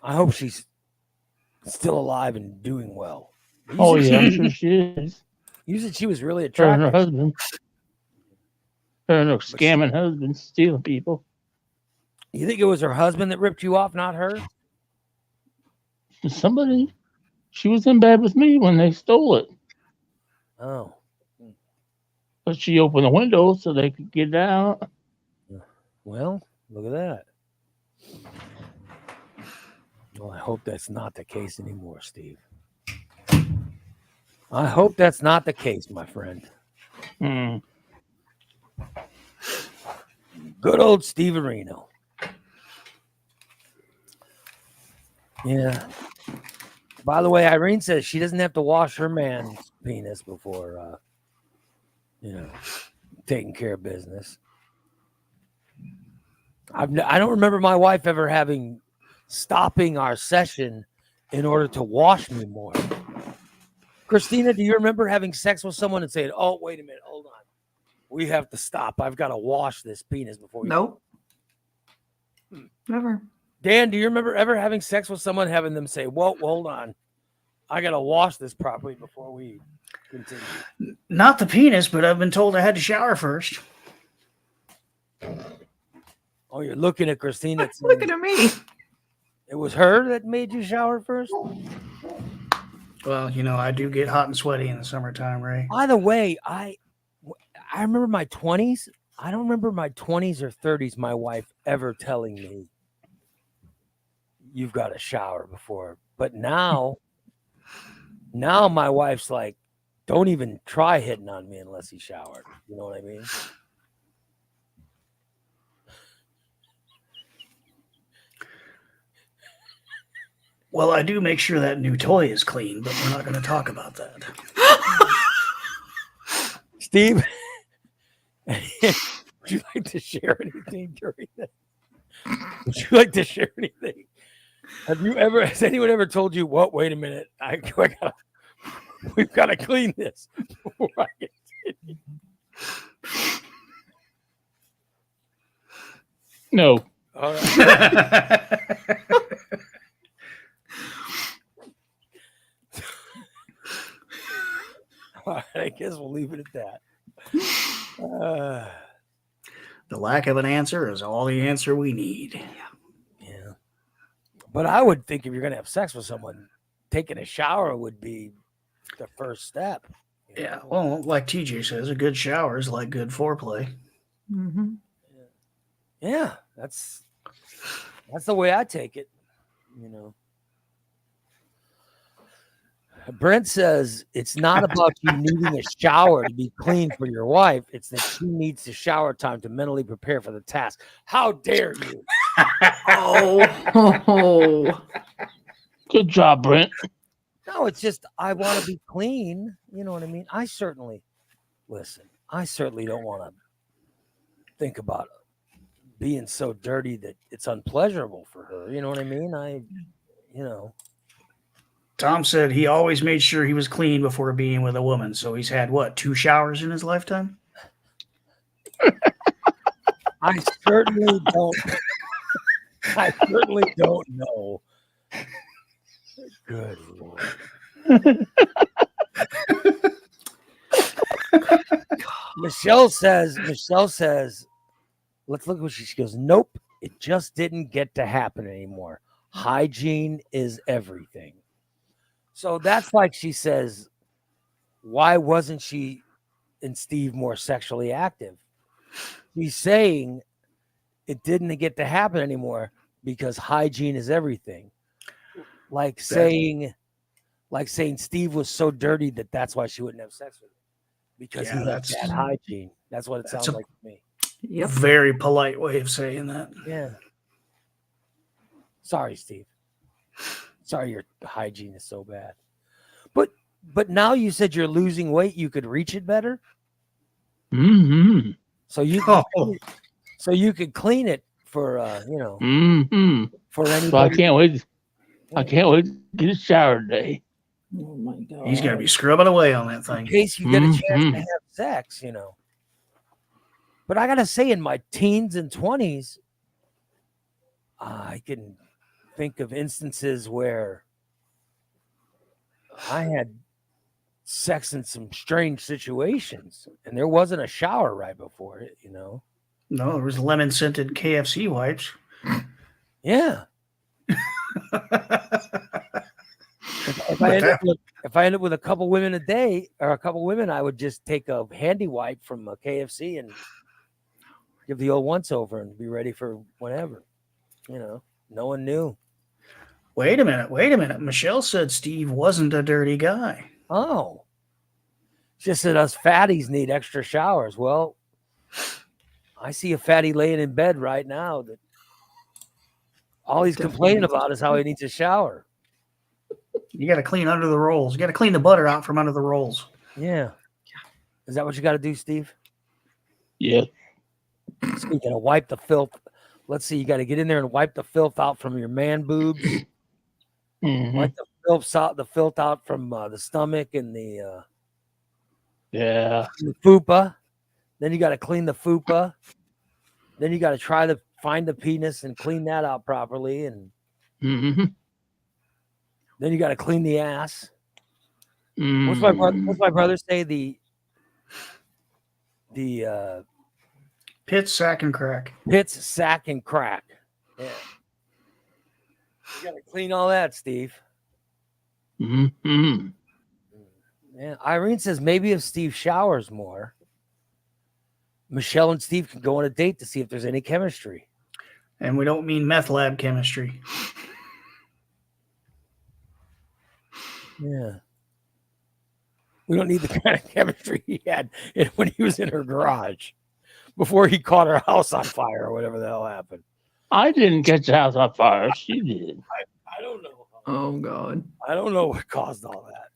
I hope she's still alive and doing well. Oh, yeah, I'm sure she is. You said she was really Her and her attractive. husband. Her and her scamming husband, stealing people. You think it was her husband that ripped you off, not her? Somebody, she was in bed with me when they stole it. Oh. But she opened the window so they could get out. Well, look at that. Well, I hope that's not the case anymore, Steve. I hope that's not the case, my friend. Good old Steve Areno. Yeah. By the way, Irene says she doesn't have to wash her man's penis before, taking care of business. I don't remember my wife ever stopping our session in order to wash me more. Christina, do you remember having sex with someone and saying, "Oh, wait a minute, hold on. We have to stop. I've got to wash this penis before we..." Nope. Never. Dan, do you remember ever having sex with someone, having them say, "Well, hold on. I got to wash this properly before we continue"? Not the penis, but I've been told I had to shower first. Oh, you're looking at Christina. Looking at me. It was her that made you shower first? Well, I do get hot and sweaty in the summertime, Ray. By the way, I remember my 20s. I don't remember my 20s or 30s, my wife ever telling me, "You've got to shower before." But now my wife's like, "Don't even try hitting on me unless he showered." You know what I mean? Well, I do make sure that new toy is clean, but we're not going to talk about that. Steve, would you like to share anything during that? Would you like to share anything? Has anyone ever told you, "Well, wait a minute, we've got to clean this before I continue"? No. All right. All right, I guess we'll leave it at that. The lack of an answer is all the answer we need. Yeah. But I would think if you're going to have sex with someone, taking a shower would be the first step. Yeah, well, like TJ says, a good shower is like good foreplay. Mm-hmm. Yeah, that's the way I take it. Brent says it's not about you needing a shower to be clean for your wife. It's that she needs the shower time to mentally prepare for the task. How dare you? Oh. Good job, Brent. No, it's just I want to be clean. You know what I mean? I certainly don't want to think about being so dirty that it's unpleasurable for her. You know what I mean? Tom said he always made sure he was clean before being with a woman. So he's had, what, 2 showers in his lifetime? I certainly don't know. Good Lord. Michelle says, let's look at what she goes. Nope, it just didn't get to happen anymore. Hygiene is everything. So that's like she says, why wasn't she and Steve more sexually active? He's saying it didn't get to happen anymore because hygiene is everything. Like saying Steve was so dirty that's why she wouldn't have sex with him. Because he had bad hygiene. That's what it sounds like to me. Yep. Very polite way of saying that. Yeah. Sorry, Steve. Sorry your hygiene is so bad. But now you said you're losing weight, you could reach it better? Mm-hmm. So you could clean it for Mm-hmm. for anybody. So I can't wait. I can't wait to get a shower today. Oh my God. He's going to be scrubbing away on that In thing. case you get a chance to have sex, But I gotta say, in my teens and 20s, I can think of instances where I had sex in some strange situations, and there wasn't a shower right before it. No, there was lemon scented KFC wipes. Yeah. If I end up with a couple women a day or a couple women, I would just take a handy wipe from a KFC and give the old once over and be ready for whenever. No one knew. Wait a minute. Michelle said Steve wasn't a dirty guy. Oh. Just that us fatties need extra showers. Well, I see a fatty laying in bed right now that all he's complaining about is how he needs a shower. You got to clean under the rolls. You got to clean the butter out from under the rolls. Yeah. Is that what you got to do, Steve? Yeah. So you got to wipe the filth. Let's see. You got to get in there and wipe the filth out from your man boobs. Mm-hmm. Wipe the filth out from the stomach and the fupa. Then you got to clean the fupa. Then you got to try to find the penis and clean that out properly. And then you got to clean the ass. What's my brother say? The pits, sack, and crack. Pits, sack, and crack. Yeah. You got to clean all that, Steve. Mm-hmm. Yeah. Irene says maybe if Steve showers more, Michelle and Steve can go on a date to see if there's any chemistry. And we don't mean meth lab chemistry. Yeah. We don't need the kind of chemistry he had when he was in her garage before he caught her house on fire or whatever the hell happened. I didn't catch the house on fire. She did. I don't know. Oh, God. I don't know what caused all that.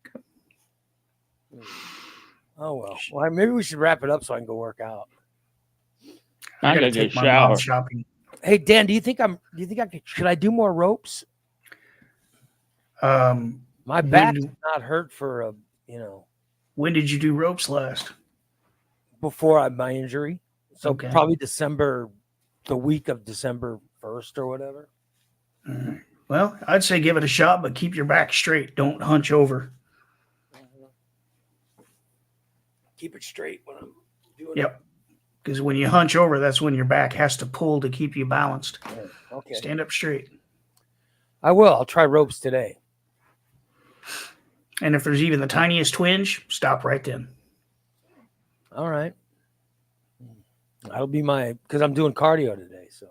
Oh, well. Well, maybe we should wrap it up so I can go work out. I gotta get a shower. Shopping. Hey, Dan, should I do more ropes? My back is not hurt for When did you do ropes last? Before my injury. So Okay. probably the week of December 1st or whatever. Well, I'd say give it a shot, but keep your back straight. Don't hunch over. Keep it straight when I'm doing Yep. Because when you hunch over, that's when your back has to pull to keep you balanced. it. Okay. Stand up straight. I will. I'll try ropes today. And if there's even the tiniest twinge, stop right then. All right. That'll be because I'm doing cardio today. So I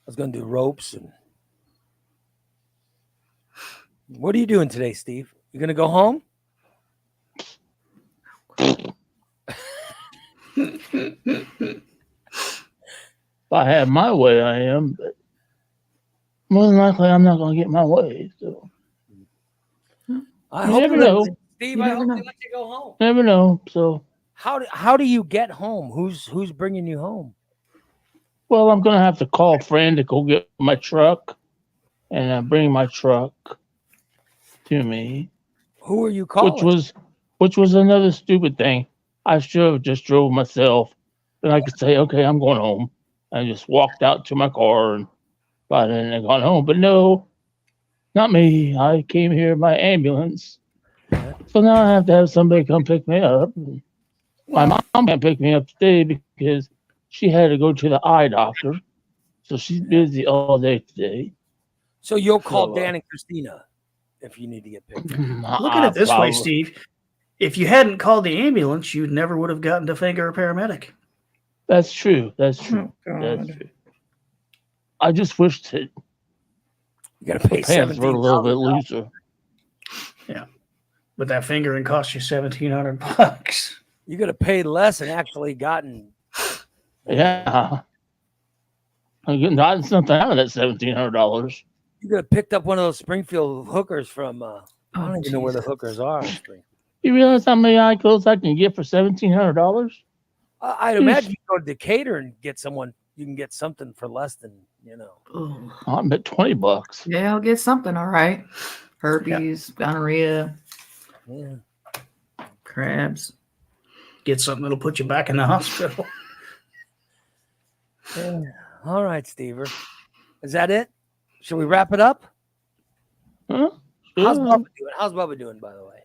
was going to do ropes. And what are you doing today, Steve? You gonna go home? If I had my way, I am, but more than likely, I'm not going to get my way. So I You hope never they let know. you- Steve, You I never hope know. they let you go home. never know. So How do you get home? Who's bringing you home? well, I'm going to have to call a friend to go get my truck, and bring my truck to me, Who are you which calling? was another stupid thing. I should have just drove myself. Then I could say, okay, I'm going home. I just walked out to my car and got in and gone home. But no, not me. I came here by ambulance. So now I have to have somebody come pick me up. My mom can't pick me up today because she had to go to the eye doctor. So she's busy all day today. So you'll call So, Dan and Christina if you need to get picked up. Look at it this way, Probably. Steve. If you hadn't called the ambulance, you never would have gotten to finger a paramedic. That's true. That's true. Oh, That's God. true. I just wish that You gotta pay the pants were a little bit $17,000. looser. But that fingering cost you $1,700. You could have paid less and actually gotten. Yeah. I'm getting gotten something out of that $1,700. You could have picked up one of those Springfield hookers from. I Oh, don't even know where the Jesus. hookers are. In Springfield. You realize how many eye clothes I can get for $1,700? I'd imagine you go to Decatur and get someone. You can get something for less than Oh. I'm at $20. Yeah, I'll get something. All right. Herpes, gonorrhea, Yeah. crabs. Get something that'll put you back in the hospital. Yeah. All right, Stever. Is that it? Should we wrap it up? Huh? How's Yeah. Bubba doing? How's Bubba doing, by the way?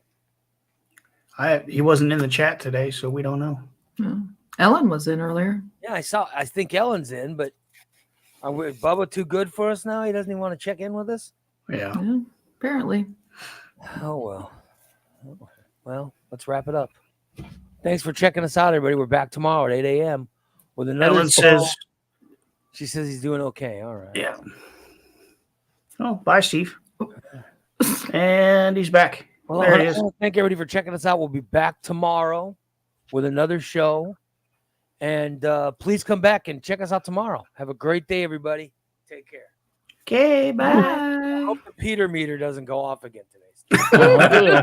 He wasn't in the chat today, so we don't know. Yeah. Ellen was in earlier. Yeah, I think Ellen's in, but is Bubba too good for us now? He doesn't even want to check in with us? Yeah. Yeah, apparently. Oh, well. Well, let's wrap it up. Thanks for checking us out, everybody. We're back tomorrow at 8 a.m. with another Ellen show. says, She says he's doing okay. All right. yeah. Oh, bye, Steve. And he's back. Well, There I he is. want to thank everybody for checking us out. We'll be back tomorrow with another show. And please come back and check us out tomorrow. Have a great day, everybody. Take care. Okay, bye. I hope the Peter meter doesn't go off again today. I will.